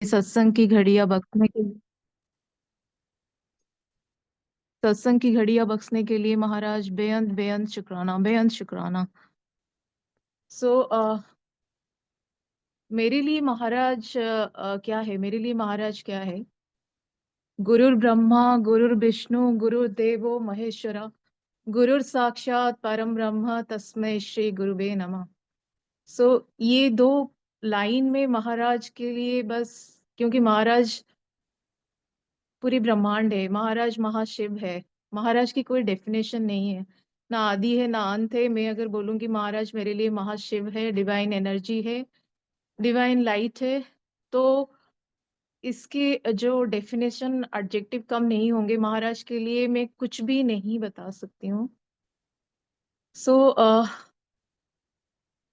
सत्संग की घड़ियां बख्शने के सत्संग की घड़ियां बख्शने के लिए महाराज बेअंत बेअंत शुक्राना, बेअंत शुक्राना। सो मेरे लिए महाराज क्या है, मेरे लिए महाराज क्या है? गुरुर ब्रह्मा गुरुर्विष्णु गुरुर्देवो महेश्वरा, गुरुर साक्षात परम ब्रह्म तस्मै श्री गुरुवे नमः। सो ये दो लाइन में महाराज के लिए बस, क्योंकि महाराज पूरी ब्रह्मांड है, महाराज महाशिव है। महाराज की कोई डेफिनेशन नहीं है, ना आदि है ना अंत है। मैं अगर बोलूं कि महाराज मेरे लिए महाशिव है, डिवाइन एनर्जी है, डिवाइन लाइट है, तो इसके जो डेफिनेशन एडजेक्टिव कम नहीं होंगे महाराज के लिए। मैं कुछ भी नहीं बता सकती हूँ। सो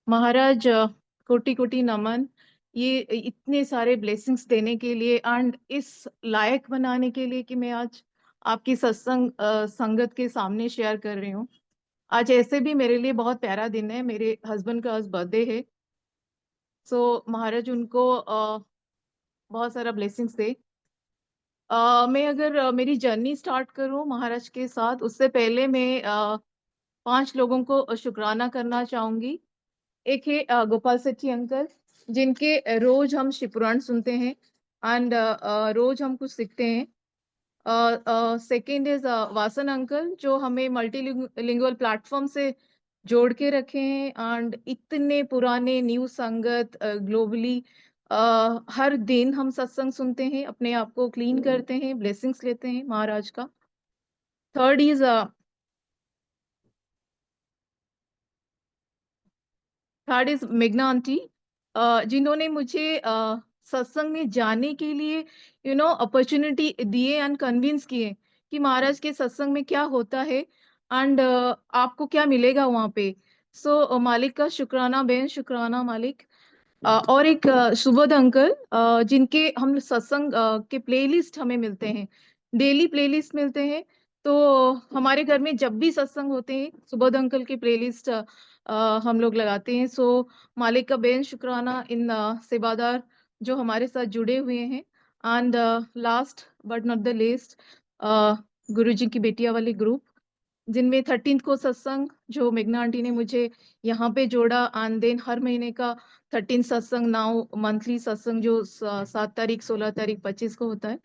महाराज कोटि कोटि नमन, ये इतने सारे ब्लेसिंग्स देने के लिए एंड इस लायक बनाने के लिए कि मैं आज आपकी सत्संग संगत के सामने शेयर कर रही हूँ। आज ऐसे भी मेरे लिए बहुत प्यारा दिन है, मेरे हस्बैंड का आज बर्थडे है। सो महाराज उनको बहुत सारा ब्लेसिंग्स दे। मैं अगर मेरी जर्नी स्टार्ट करूँ महाराज के साथ, उससे पहले मैं 5 लोगों को शुक्राना करना चाहूंगी। एक है गोपाल सेठी अंकल, जिनके रोज हम शिवपुराण सुनते हैं एंड रोज हम कुछ सीखते हैं। सेकेंड इज वासन अंकल, जो हमें मल्टीलिंगुअल प्लेटफॉर्म से जोड़ के रखे हैं एंड इतने पुराने न्यू संगत ग्लोबली हर दिन हम सत्संग सुनते हैं, अपने आप को क्लीन करते हैं, ब्लेसिंग्स लेते हैं महाराज का। थर्ड इज मेघना आंटी, जिन्होंने मुझे सत्संग में जाने के लिए अपॉर्चुनिटी दिए एंड कन्विंस किए कि महाराज के सत्संग में क्या होता है एंड आपको क्या मिलेगा वहाँ पे। सो मालिक का शुक्राना, बेन शुक्राना मालिक। और एक सुबोध अंकल, जिनके हम सत्संग के प्लेलिस्ट हमें मिलते हैं, डेली प्लेलिस्ट मिलते हैं। तो हमारे घर में जब भी सत्संग होते हैं सुबोध अंकल के प्लेलिस्ट हम लोग लगाते हैं। सो मालिक का बेन शुक्राना इन सेवादार जो हमारे साथ जुड़े हुए हैं। And last but not the least, गुरु जी की बेटिया वाली ग्रुप, जिनमें 13th को सत्संग जो मेघना आंटी ने मुझे यहाँ पे जोड़ा, एंड देन हर महीने का 13 सत्संग, नाउ मंथली सत्संग जो 7 तारीख 16 तारीख 25 को होता है।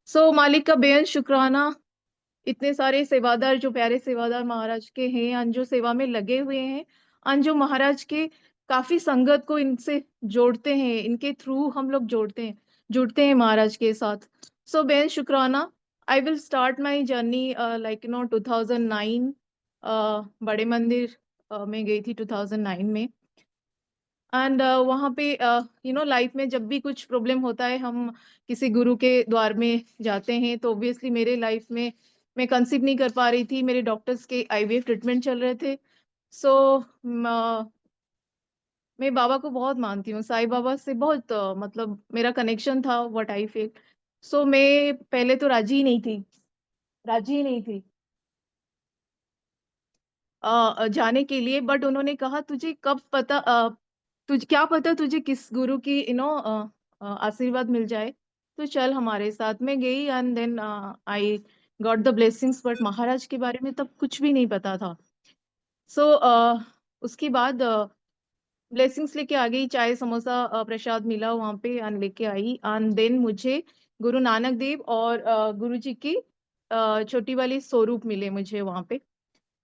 सो मालिक का बेहद शुक्राना, इतने सारे सेवादार, जो प्यारे सेवादार महाराज के हैं और जो सेवा में लगे हुए हैं और जो महाराज के काफी संगत को इनसे जोड़ते हैं, इनके थ्रू हम लोग जुड़ते हैं महाराज के साथ। सो बेहद शुक्राना। I will start my journey like 2009, बड़े मंदिर में गई थी 2009 में। एंड वहाँ पे लाइफ में जब भी कुछ प्रॉब्लम होता है, हम किसी गुरु के द्वार में जाते हैं। तो ऑब्वियसली मेरे लाइफ में मैं कंसीव नहीं कर पा रही थी, मेरे डॉक्टर्स के आईवीएफ ट्रीटमेंट चल रहे थे। सो मैं बाबा को बहुत मानती हूँ, साईं बाबा से बहुत मतलब मेरा कनेक्शन था, व्हाट आई फील। सो मैं पहले तो राजी ही नहीं थी, राजी ही नहीं थी जाने के लिए। बट उन्होंने कहा तुझे कब पता, तुझे क्या पता तुझे किस गुरु की आशीर्वाद मिल जाए, तो चल हमारे साथ। में गई and then I got the blessings, but Maharaj के बारे में तब कुछ भी नहीं पता था। सो उसके बाद ब्लेसिंग्स लेके आ गई, चाय समोसा प्रसाद मिला वहां पे एंड लेके आई। एंड देन मुझे गुरु नानक देव और गुरु जी की छोटी वाली स्वरूप मिले मुझे वहां पे,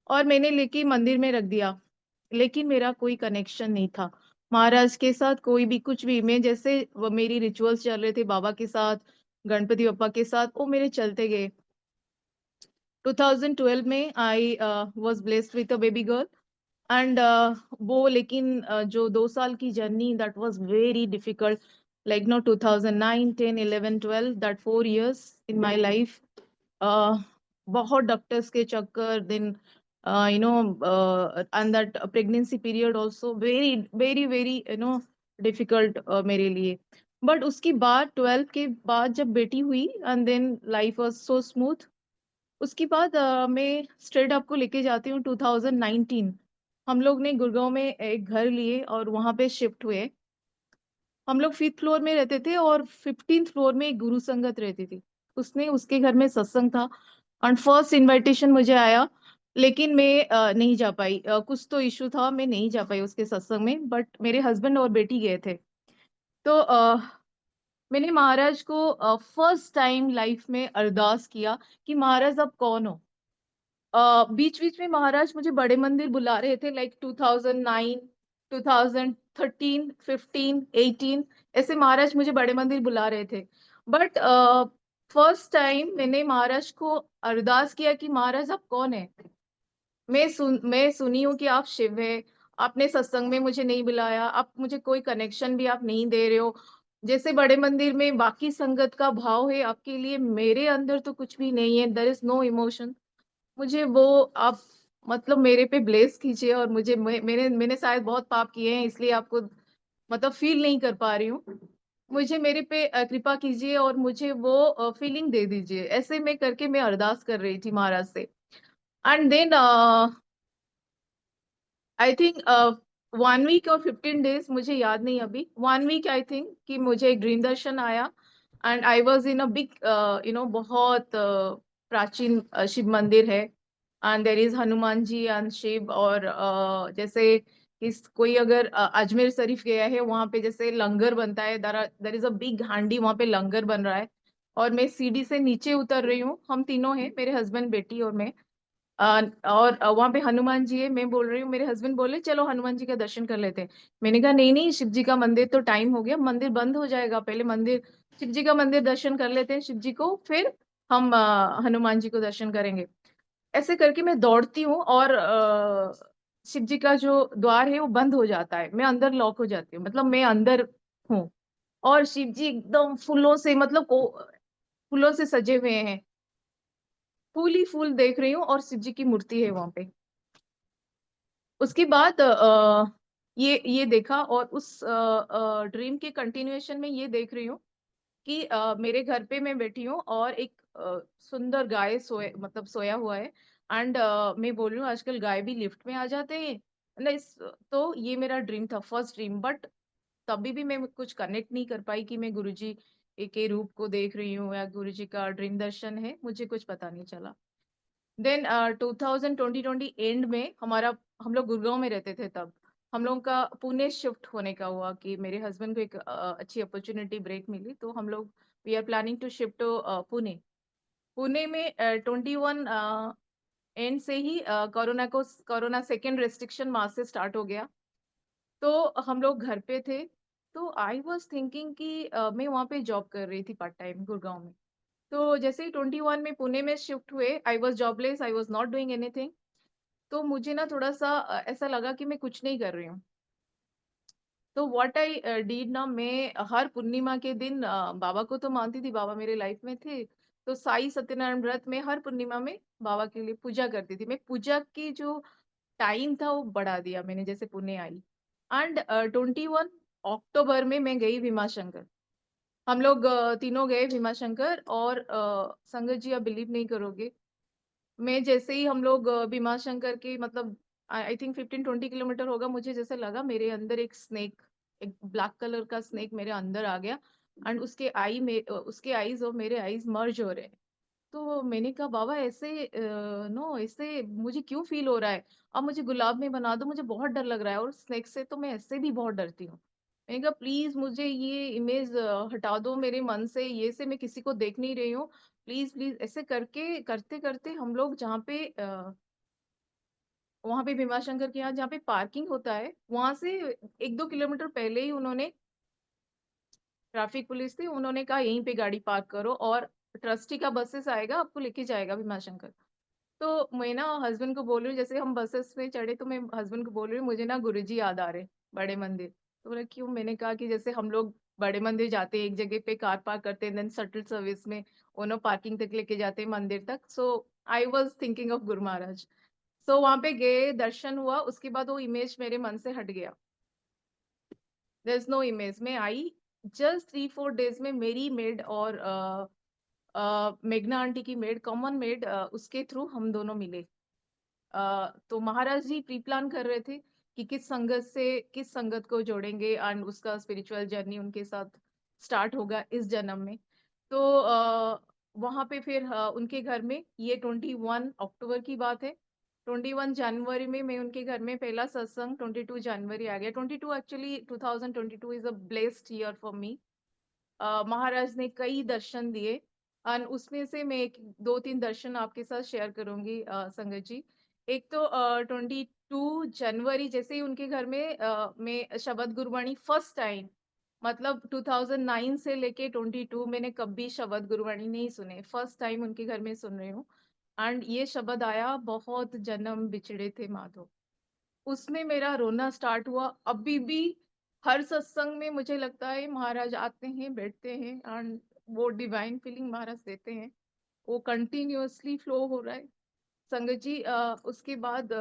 और मैंने लेके मंदिर में रख दिया। लेकिन मेरा कोई कनेक्शन नहीं था महाराज के साथ, कोई भी कुछ भी। मैं जैसे वो मेरी रिचुअल्स चल रहे थे बाबा के साथ, गणपति बप्पा के साथ, वो मेरे चलते गए। 2012 में I was blessed with a baby girl and वो, लेकिन जो 2 साल की journey, that was very difficult. Like no 2009 10 11 12, that 4 years in my life. बहुत डॉक्टर्स के चक्कर, then and that pregnancy period also very very very difficult मेरे लिए। बट उसके बाद 12 के बाद जब बेटी हुई and then life was so smooth. उसके बाद मैं स्ट्रेट आपको लेके जाती हूँ 2019। हम लोग ने गुड़गांव में एक घर लिए और वहां पे शिफ्ट हुए। हम लोग 5th फ्लोर में रहते थे और 15th फ्लोर में एक गुरु संगत रहती थी। उसने उसके घर में सत्संग था एंड फर्स्ट इनविटेशन मुझे आया, लेकिन मैं नहीं जा पाई। कुछ तो इश्यू था, मैं नहीं जा पाई उसके सत्संग में, बट मेरे हस्बैंड और बेटी गए थे। तो मैंने महाराज को फर्स्ट टाइम लाइफ में अरदास किया कि महाराज आप कौन हो? बीच-बीच में महाराज मुझे बड़े मंदिर बुला रहे थे, लाइक 2009, 2013, 15, 18, ऐसे महाराज मुझे बड़े मंदिर बुला रहे थे। बट फर्स्ट टाइम मैंने महाराज को अरदास किया कि महाराज आप कौन हैं? मैं सुनी हूँ कि आप शिव हैं, आपने सत्संग में मुझे नहीं बुलाया, आप मुझे कोई कनेक्शन भी आप नहीं दे रहे हो। जैसे बड़े मंदिर में बाकी संगत का भाव है आपके लिए, मेरे अंदर तो कुछ भी नहीं है, देयर इज़ नो इमोशन। मुझे वो आप मतलब मेरे पे ब्लेस कीजिए, और मुझे मैंने शायद बहुत पाप किए हैं, इसलिए आपको मतलब फ़ील नहीं कर पा रही हूँ। मुझे मेरे पे कृपा कीजिए और मुझे वो फीलिंग दे दीजिए। ऐसे में करके मैं अरदास कर रही थी महाराज से। And then I think 1 week और 15 डेज़, मुझे याद नहीं अभी। 1 वीक आई थिंक, कि मुझे एक ड्रीम दर्शन आया and I was in a big बहुत प्राचीन शिव मंदिर है and there is Hanuman ji and Shiv, और जैसे कोई अगर अजमेर शरीफ गया है, वहाँ पे जैसे लंगर बनता है, देयर इज़ अ बिग हांडी, वहाँ पे लंगर बन रहा है और मैं सीढ़ी से नीचे उतर रही हूँ। हम तीनों हैं, मेरे हस्बैंड, बेटी और मैं। और वहाँ पे हनुमान जी है, मैं बोल रही हूँ, मेरे हस्बैंड बोले चलो हनुमान जी का दर्शन कर लेते हैं। मैंने कहा नहीं, नहीं, शिव जी का मंदिर तो टाइम हो गया, मंदिर बंद हो जाएगा, पहले मंदिर शिव जी का मंदिर दर्शन कर लेते हैं शिव जी को, फिर हम हनुमान जी को दर्शन करेंगे। ऐसे करके मैं दौड़ती हूँ और शिव जी का जो द्वार है वो बंद हो जाता है, मैं अंदर लॉक हो जाती हूँ, मतलब मैं अंदर हूँ और शिव जी एकदम फूलों से, मतलब फूलों से सजे हुए हैं, फूल ही फूल देख रही हूँ और शिव जी की मूर्ति है वहाँ पे। उसके बाद ये देखा, और उस ड्रीम के कंटिन्यूएशन में ये देख रही हूँ कि मेरे घर पे मैं बैठी हूँ और एक सुंदर गाय सोया हुआ है एंड मैं बोल रही हूँ आजकल गाय भी लिफ्ट में आ जाते हैं ना इस। तो ये मेरा ड्रीम था, फर्स्ट ड्रीम, बट तभी भी मैं कुछ कनेक्ट नहीं कर पाई कि मैं गुरुजी के रूप को देख रही हूँ या गुरुजी का ड्रीम दर्शन है, मुझे कुछ पता नहीं चला। देन 2020 एंड में हम लोग गुड़गांव में रहते थे तब। हम लोगों का पुणे शिफ्ट होने का हुआ कि मेरे हस्बैंड को एक अच्छी अपॉर्चुनिटी ब्रेक मिली, तो हम लोग we are planning to shift to Pune. Pune में 21 एंड से ही कोरोना सेकेंड रेस्ट्रिक्शन वहां से स्टार्ट हो गया। तो हम लोग घर पे थे। तो आई वाज थिंकिंग कि मैं वहाँ पे जॉब कर रही थी पार्ट टाइम गुड़गांव में। तो जैसे ही 21 में पुणे में शिफ्ट हुए, I was jobless, I was not doing anything. तो मुझे ना थोड़ा-सा ऐसा लगा कि मैं कुछ नहीं कर रही हूँ। तो व्हाट आई डिड ना, मैं हर पूर्णिमा के दिन बाबा को तो मानती थी, बाबा मेरे लाइफ में थे। तो साई सत्यनारायण व्रत में हर पूर्णिमा में बाबा के लिए पूजा करती थी। मैं पूजा की जो टाइम था वो बढ़ा दिया मैंने जैसे पुणे आई। एंड 21 अक्टूबर में मैं गई भीमाशंकर। हम लोग तीनों गए भीमाशंकर और संगत जी आप बिलीव नहीं करोगे, मैं जैसे ही हम लोग भीमाशंकर के मतलब आई थिंक 15-20 किलोमीटर होगा, मुझे जैसे लगा मेरे अंदर एक स्नेक, एक ब्लैक कलर का स्नेक मेरे अंदर आ गया एंड उसके आईज और मेरे आईज मर्ज हो रहे हैं। तो मैंने कहा बाबा ऐसे नो, ऐसे मुझे क्यों फील हो रहा है? अब मुझे गुलाब में बना दो, मुझे बहुत डर लग रहा है और स्नेक से तो मैं ऐसे भी बहुत डरती हूँ। मैंने कहा प्लीज मुझे ये इमेज हटा दो मेरे मन से, ये से मैं किसी को देख नहीं रही हूँ। प्लीज प्लीज, ऐसे करके करते करते हम लोग जहाँ पे वहां पे भीमाशंकर के यहाँ जहाँ पे पार्किंग होता है, वहां से 1-2 किलोमीटर पहले ही उन्होंने, ट्रैफिक पुलिस थी, उन्होंने कहा यहीं पे गाड़ी पार्क करो और ट्रस्टी का बसेस आएगा आपको लेके जाएगा भीमाशंकर। तो मैं ना हस्बैंड को बोल रही हूँ, जैसे हम बसेस में चढ़े तो मैं हस्बैंड को बोल रही हूँ मुझे ना गुरुजी याद आ रहे, बड़े मंदिर। तो बोला क्यों? मैंने कहा कि जैसे हम लोग बड़े मंदिर जाते हैं, एक जगह पे कार पार्क करते हैं, देन शटल सर्विस में उन्होंने पार्किंग तक लेके जाते हैं मंदिर तक। सो I was thinking of Guru Maharaj. सो वहां पे गए, दर्शन हुआ, उसके बाद वो इमेज मेरे मन से हट गया। There is no image. मैं आई जस्ट 3-4 डेज में मेरी मेड और मेघना आंटी की मेड, कॉमन मेड, उसके थ्रू हम दोनों मिले। तो महाराज जी प्री प्लान कर रहे थे कि किस संगत को जोड़ेंगे एंड उसका स्पिरिचुअल जर्नी उनके साथ स्टार्ट होगा इस जन्म में। तो वहाँ पे फिर उनके घर में ये 21 अक्टूबर की बात है। 21 जनवरी में मैं उनके घर में पहला सत्संग 22 जनवरी आ गया। 22 actually 2022 is a blessed year for me. Maharaj ने कई दर्शन दिए और उसमें से मैं एक 2-3 दर्शन आपके साथ शेयर करूँगी संगत जी। एक तो 22 जनवरी जैसे ही उनके घर में मैं शबद गुरबाणी फर्स्ट टाइम मतलब 2009 से लेके 22 मैंने कभी शबद गुरबाणी नहीं सुने। फर्स्ट टाइम उनके घर में सुन रही हूँ एंड ये शब्द आया, बहुत जन्म बिछड़े थे माधो। उसमें मेरा रोना स्टार्ट हुआ। अभी भी हर सत्संग में मुझे लगता है महाराज आते हैं, बैठते हैं एंड वो डिवाइन फीलिंग महाराज देते हैं। वो कंटिन्यूअसली फ्लो हो रहा है। संगत जी उसके बाद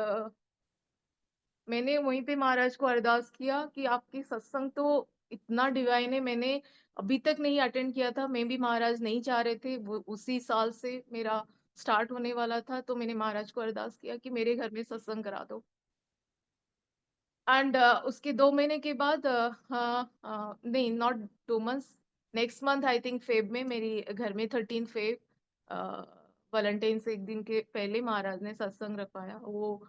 मैंने वहीं पे महाराज को अरदास किया कि आपकी सत्संग तो इतना डिवाइन है, मैंने अभी तक नहीं अटेंड किया था। मैं भी महाराज नहीं चाह रहे थे, वो उसी साल से मेरा स्टार्ट होने वाला था। तो मैंने महाराज को अरदास किया कि मेरे घर में सत्संग करा दो। एंड उसके 2 महीने के बाद नहीं not 2 months, next month I think Feb में मेरी घर में 13 फेब वैलेंटाइन से एक दिन के पहले महाराज ने सत्संग रखवाया। वो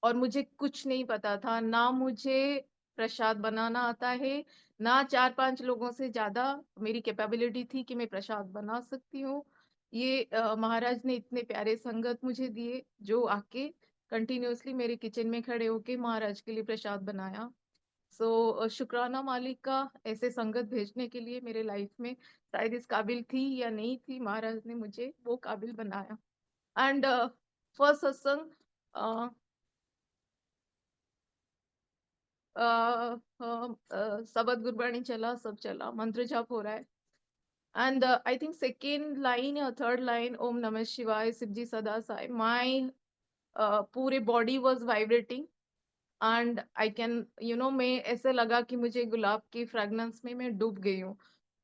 और मुझे कुछ नहीं पता था, ना मुझे प्रसाद बनाना आता है, ना 4-5 लोगों से ज़्यादा मेरी कैपेबिलिटी थी कि मैं प्रसाद बना सकती हूँ। ये महाराज ने इतने प्यारे संगत मुझे दिए जो आके कंटिन्यूअसली मेरे किचन में खड़े होके महाराज के लिए प्रसाद बनाया। सो शुक्राना मालिक का ऐसे संगत भेजने के लिए मेरे लाइफ में। शायद इस काबिल थी या नहीं थी, महाराज ने मुझे वो काबिल बनाया। एंड फर्स्ट सत्संग सबद गुरबाणी चला, सब चला, मंत्र जाप हो रहा है। And I think second line या थर्ड लाइन ओम नमः शिवाय शिवजी सदा साई, माई पूरे body was vibrating and I can मैं ऐसे लगा कि मुझे गुलाब की फ्रेगनेंस में मैं डूब गई हूँ।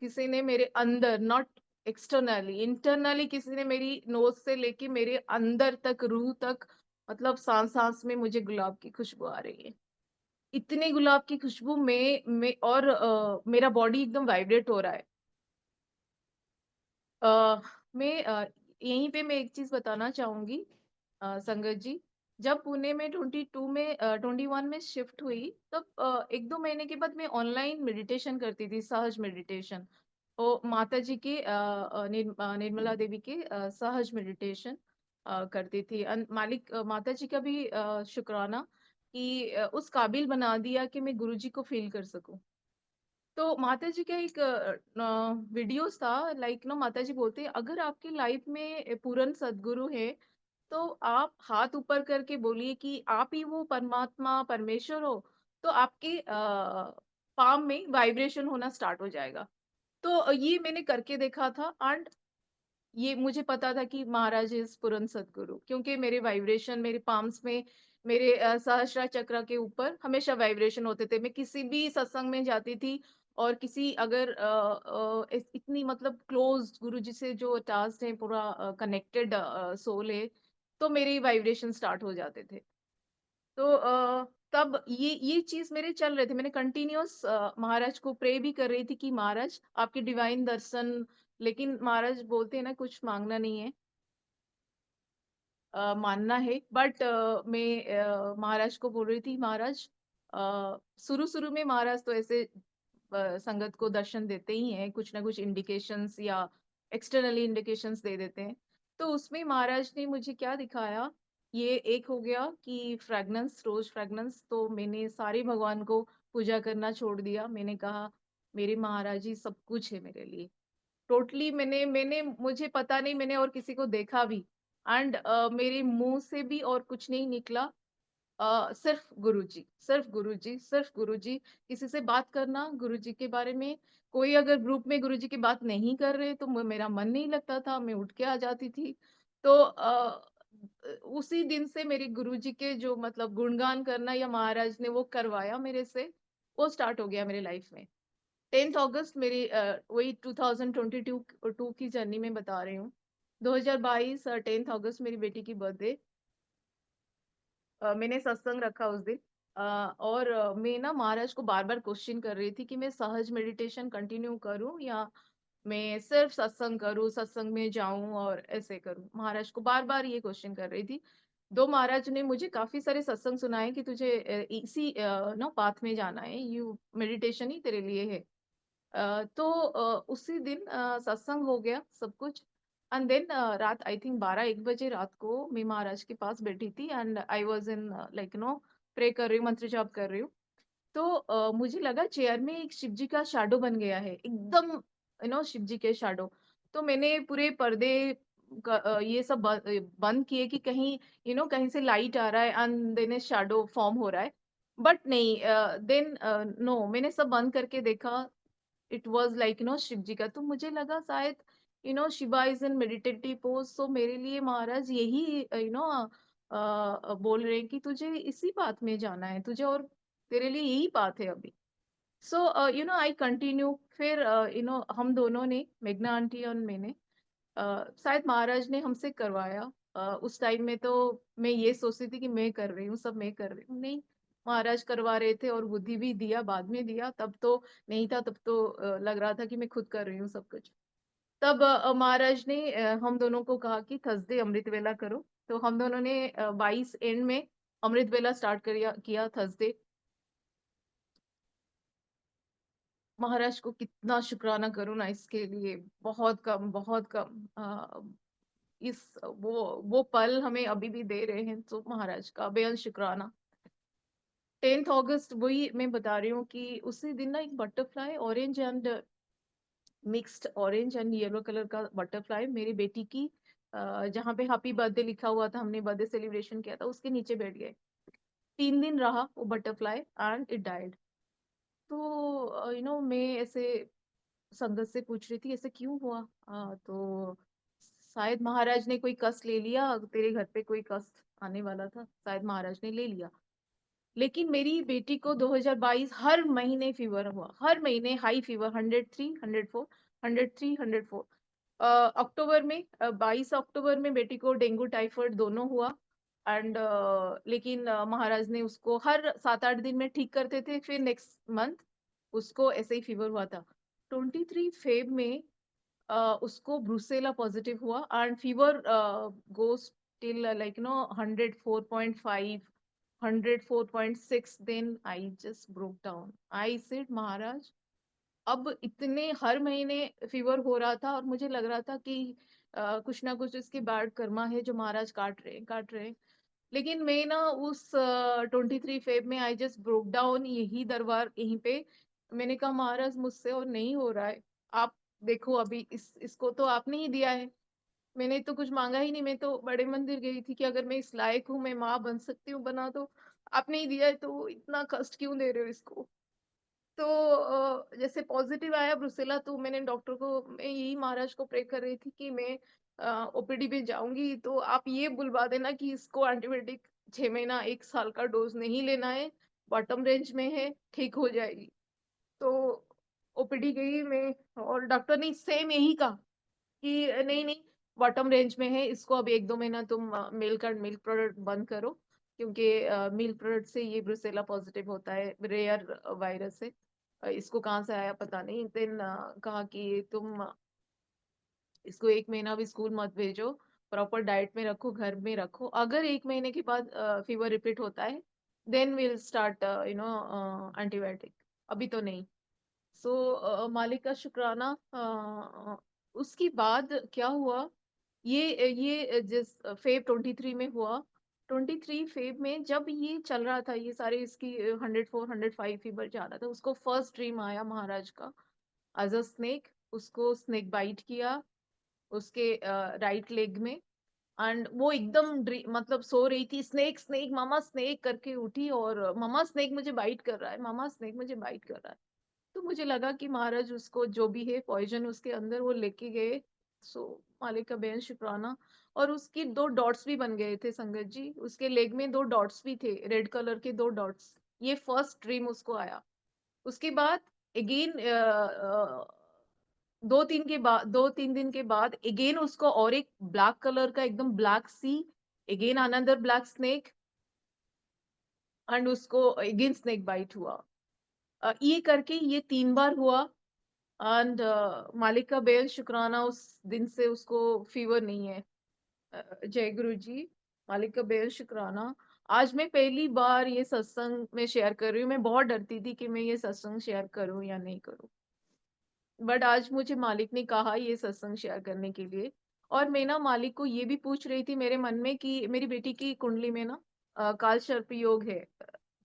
किसी ने मेरे अंदर, नॉट एक्सटर्नली, इंटरनली किसी ने मेरी नोज से लेके मेरे अंदर तक, रूह तक, मतलब सांस सांस में मुझे गुलाब की खुशबू आ रही है। इतनी गुलाब की खुशबू में और मेरा बॉडी एकदम वाइब्रेट हो रहा है। मैं यहीं पे मैं एक चीज बताना चाहूंगी संगत जी। जब पुणे में 22 में 21 में शिफ्ट हुई, तब 1-2 महीने के बाद मैं ऑनलाइन मेडिटेशन करती थी, सहज मेडिटेशन। ओ माता जी के निर्मला देवी के सहज मेडिटेशन करती थी। मालिक माता जी का भी शुक्राना कि उस काबिल बना दिया कि मैं गुरु जी को फील कर सकूं। तो माता जी का एक वीडियोस था, लाइक माता जी बोलते हैं अगर आपकी लाइफ में पूर्ण सदगुरु है तो आप हाथ ऊपर करके बोलिए कि आप ही वो परमात्मा परमेश्वर हो, तो आपके पाम में वाइब्रेशन होना स्टार्ट हो जाएगा। तो ये मैंने करके देखा था एंड ये मुझे पता था कि महाराज इज पूर्ण सदगुरु, क्योंकि मेरे वाइब्रेशन मेरे पाम्स में, मेरे सहस्त्र चक्र के ऊपर हमेशा वाइब्रेशन होते थे। मैं किसी भी सत्संग में जाती थी और किसी अगर इतनी मतलब क्लोज गुरु जी से जो टास्क है, पूरा कनेक्टेड सोल है, तो मेरे वाइब्रेशन स्टार्ट हो जाते थे। तो तब ये चीज मेरे चल रहे थे। मैंने कंटिन्यूअस महाराज को प्रे भी कर रही थी कि महाराज आपके डिवाइन दर्शन, लेकिन महाराज बोलते हैं ना कुछ मांगना नहीं है, मानना है। बट मैं महाराज को बोल रही थी महाराज, शुरू शुरू में महाराज तो ऐसे संगत को दर्शन देते ही हैं, कुछ ना कुछ इंडिकेशंस या एक्सटर्नली इंडिकेशंस दे देते हैं। तो उसमें महाराज ने मुझे क्या दिखाया, ये एक हो गया कि फ्रेगनेंस, रोज फ्रेगनेंस। तो मैंने सारे भगवान को पूजा करना छोड़ दिया। मैंने कहा मेरे महाराज ही सब कुछ है मेरे लिए। टोटली मैंने मैंने मुझे पता नहीं, मैंने और किसी को देखा भी एंड मेरे मुंह से भी और कुछ नहीं निकला। सिर्फ गुरुजी, सिर्फ गुरुजी, सिर्फ गुरुजी। किसी से बात करना गुरुजी के बारे में, कोई अगर ग्रुप में गुरुजी की बात नहीं कर रहे तो मेरा मन नहीं लगता था, मैं उठ के आ जाती थी। तो उसी दिन से मेरे गुरुजी के जो मतलब गुणगान करना या महाराज ने वो करवाया मेरे से, वो स्टार्ट हो गया मेरे लाइफ में। 10th अगस्त मेरी वही 2022 टू की जर्नी में बता रही हूँ। 2022 10th अगस्त मेरी बेटी की बर्थडे। मैंने सत्संग रखा उस दिन। और मैं ना महाराज को बार-बार क्वेश्चन कर रही थी कि मैं सहज मेडिटेशन कंटिन्यू करूँ या मैं सिर्फ सत्संग करूँ, सत्संग में जाऊँ और ऐसे करूँ। महाराज को बार-बार ये क्वेश्चन कर रही थी। 2 महाराज ने मुझे काफ़ी सारे सत्संग सुनाए कि तुझे इसी पाथ में जाना है, यू मेडिटेशन ही तेरे लिए है। उसी दिन सत्संग हो गया सब कुछ एंड देन रात आई थिंक 12-1 बजे रात को मैं महाराज के पास बैठी थी and I was in like pray कर रही हूँ, मंत्र जाप कर रही हूँ। मुझे लगा चेयर में एक शिव जी का शैडो बन गया है, एकदम शिव जी के शैडो। तो मैंने पूरे पर्दे ये सब बंद किए कि कहीं कहीं से लाइट आ रहा है एंड देन शैडो फॉर्म हो रहा है। बट नहीं देन नो मैंने सब बंद करके देखा it was like Shiv ji का। तो मुझे लगा शायद Shiva is in meditative pose so मेरे लिए महाराज यही बोल रहे हैं कि तुझे इसी पाथ में जाना है, तुझे और तेरे लिए यही पाथ है अभी। आई कंटिन्यू फिर हम दोनों ने मेघना आंटी और मैंने शायद महाराज ने हमसे करवाया। उस टाइम में तो मैं ये सोचती थी कि मैं कर रही हूँ, सब मैं कर रही हूँ। नहीं, महाराज करवा रहे थे और बुद्धि भी दिया, बाद में दिया, तब तो नहीं था, तब तो लग रहा था कि मैं खुद कर रही हूँ सब कुछ। तब महाराज ने हम दोनों को कहा कि थर्सडे अमृत वेला करो। तो हम दोनों ने 22 एंड में अमृत वेला स्टार्ट किया थर्सडे। महाराज को कितना शुक्राना करूँ ना इसके लिए, बहुत कम, बहुत कम। इस वो पल हमें अभी भी दे रहे हैं, तो महाराज का बेहद शुक्राना। 10th अगस्त वही मैं बता रही हूँ कि उसी दिन ना एक butterfly orange and mixed orange and yellow colour का बटरफ्लाई मेरी बेटी की जहाँ पे हैप्पी बर्थडे लिखा हुआ था, हमने बर्थडे सेलिब्रेशन किया था, उसके नीचे बैठ गए। 3 दिन रहा वो बटरफ्लाई एंड इट डाइड। तो मैं ऐसे संगत से पूछ रही थी ऐसे क्यों हुआ। तो शायद महाराज ने कोई कष्ट ले लिया, तेरे घर पे कोई कष्ट आने वाला था, शायद महाराज ने ले लिया। लेकिन मेरी बेटी को 2022 हर महीने फीवर हुआ, हर महीने हाई फीवर 103 104 103 104। अक्टूबर में 22 अक्टूबर में बेटी को डेंगू टाइफाइड दोनों हुआ एंड लेकिन महाराज ने उसको हर 7-8 दिन में ठीक करते थे, फिर नेक्स्ट मंथ उसको ऐसे ही फीवर हुआ था। 23 फेब में उसको ब्रूसेला पॉजिटिव हुआ and fever goes till 104.5 104.6। Then I just broke down, I said Maharaj अब इतने हर महीने फीवर हो रहा था और मुझे लग रहा था कि कुछ ना कुछ इसके बैड कर्मा है जो महाराज काट रहे हैं। लेकिन मैं ना उस 23 फेब में आई जस्ट ब्रोक डाउन यही दरबार यहीं पे। मैंने कहा महाराज मुझसे और नहीं हो रहा है, आप देखो अभी इसको तो आपने ही दिया है, मैंने तो कुछ मांगा ही नहीं। मैं तो बड़े मंदिर गई थी कि अगर मैं इस लायक हूँ, मैं माँ बन सकती हूँ, बना दो। आपने ही दिया है तो इतना कष्ट क्यों दे रहे हो इसको। तो जैसे पॉजिटिव आया ब्रुसेला तो मैंने डॉक्टर को मैं यही महाराज को प्रे कर रही थी कि मैं ओपीडी में जाऊंगी तो आप ये बुलवा देना कि इसको एंटीबायोटिक 6 महीना 1 साल का डोज नहीं लेना है, बॉटम रेंज में है, ठीक हो जाएगी। तो ओपीडी गई मैं और डॉक्टर ने सेम यही कहा कि नहीं नहीं बॉटम रेंज में है, इसको अब 1-2 महीना तुम मिल्क प्रोडक्ट बंद करो क्योंकि मिल्क प्रोडक्ट से ये ब्रुसेला पॉजिटिव होता है, रेयर वायरस है। इसको कहाँ से आया पता नहीं। देन कहा कि तुम इसको 1 महीना भी स्कूल मत भेजो, प्रॉपर डाइट में रखो, घर में रखो, अगर 1 महीने के बाद फीवर रिपीट होता है देन विल स्टार्ट एंटीबायोटिक, अभी तो नहीं। मालिक का शुक्राना। उसके बाद क्या हुआ, ये जिस फेब 23 में हुआ, 23 फेब में जब ये चल रहा था, ये सारे इसकी 104 105 फीवर जा रहा था, उसको फर्स्ट ड्रीम आया महाराज का एज अ स्नेक। उसको स्नेक बाइट किया उसके राइट लेग में एंड वो एकदम मतलब सो रही थी, स्नेक स्नेक मामा स्नेक करके उठी और मामा स्नेक मुझे बाइट कर रहा है, मामा स्नेक मुझे बाइट कर रहा है। तो मुझे लगा कि महाराज उसको जो भी है पॉइजन उसके अंदर वो लेके गए। सो मालिक का बेहद शुक्राना। और उसकी 2 डॉट्स भी बन गए थे संगत जी, उसके लेग में 2 डॉट्स भी थे, रेड कलर के 2 डॉट्स। ये फर्स्ट ड्रीम उसको आया। उसके बाद अगेन 2-3 दिन के बाद अगेन उसको और एक ब्लैक कलर का एकदम ब्लैक सी, again another black snake and उसको अगेन स्नेक बाइट हुआ। ये करके ये 3 बार हुआ एंड मालिक का बेल शुक्राना उस दिन से उसको फीवर नहीं है। जय गुरु जी, मालिक का बेल शुक्राना। आज मैं पहली बार ये सत्संग में शेयर कर रही हूँ। मैं बहुत डरती थी कि मैं ये सत्संग शेयर करूँ या नहीं करूँ। बट आज मुझे मालिक ने कहा ये सत्संग शेयर करने के लिए। और मैं ना मालिक को ये भी पूछ रही थी मेरे मन में कि मेरी बेटी की कुंडली में ना काल सर्प योग है।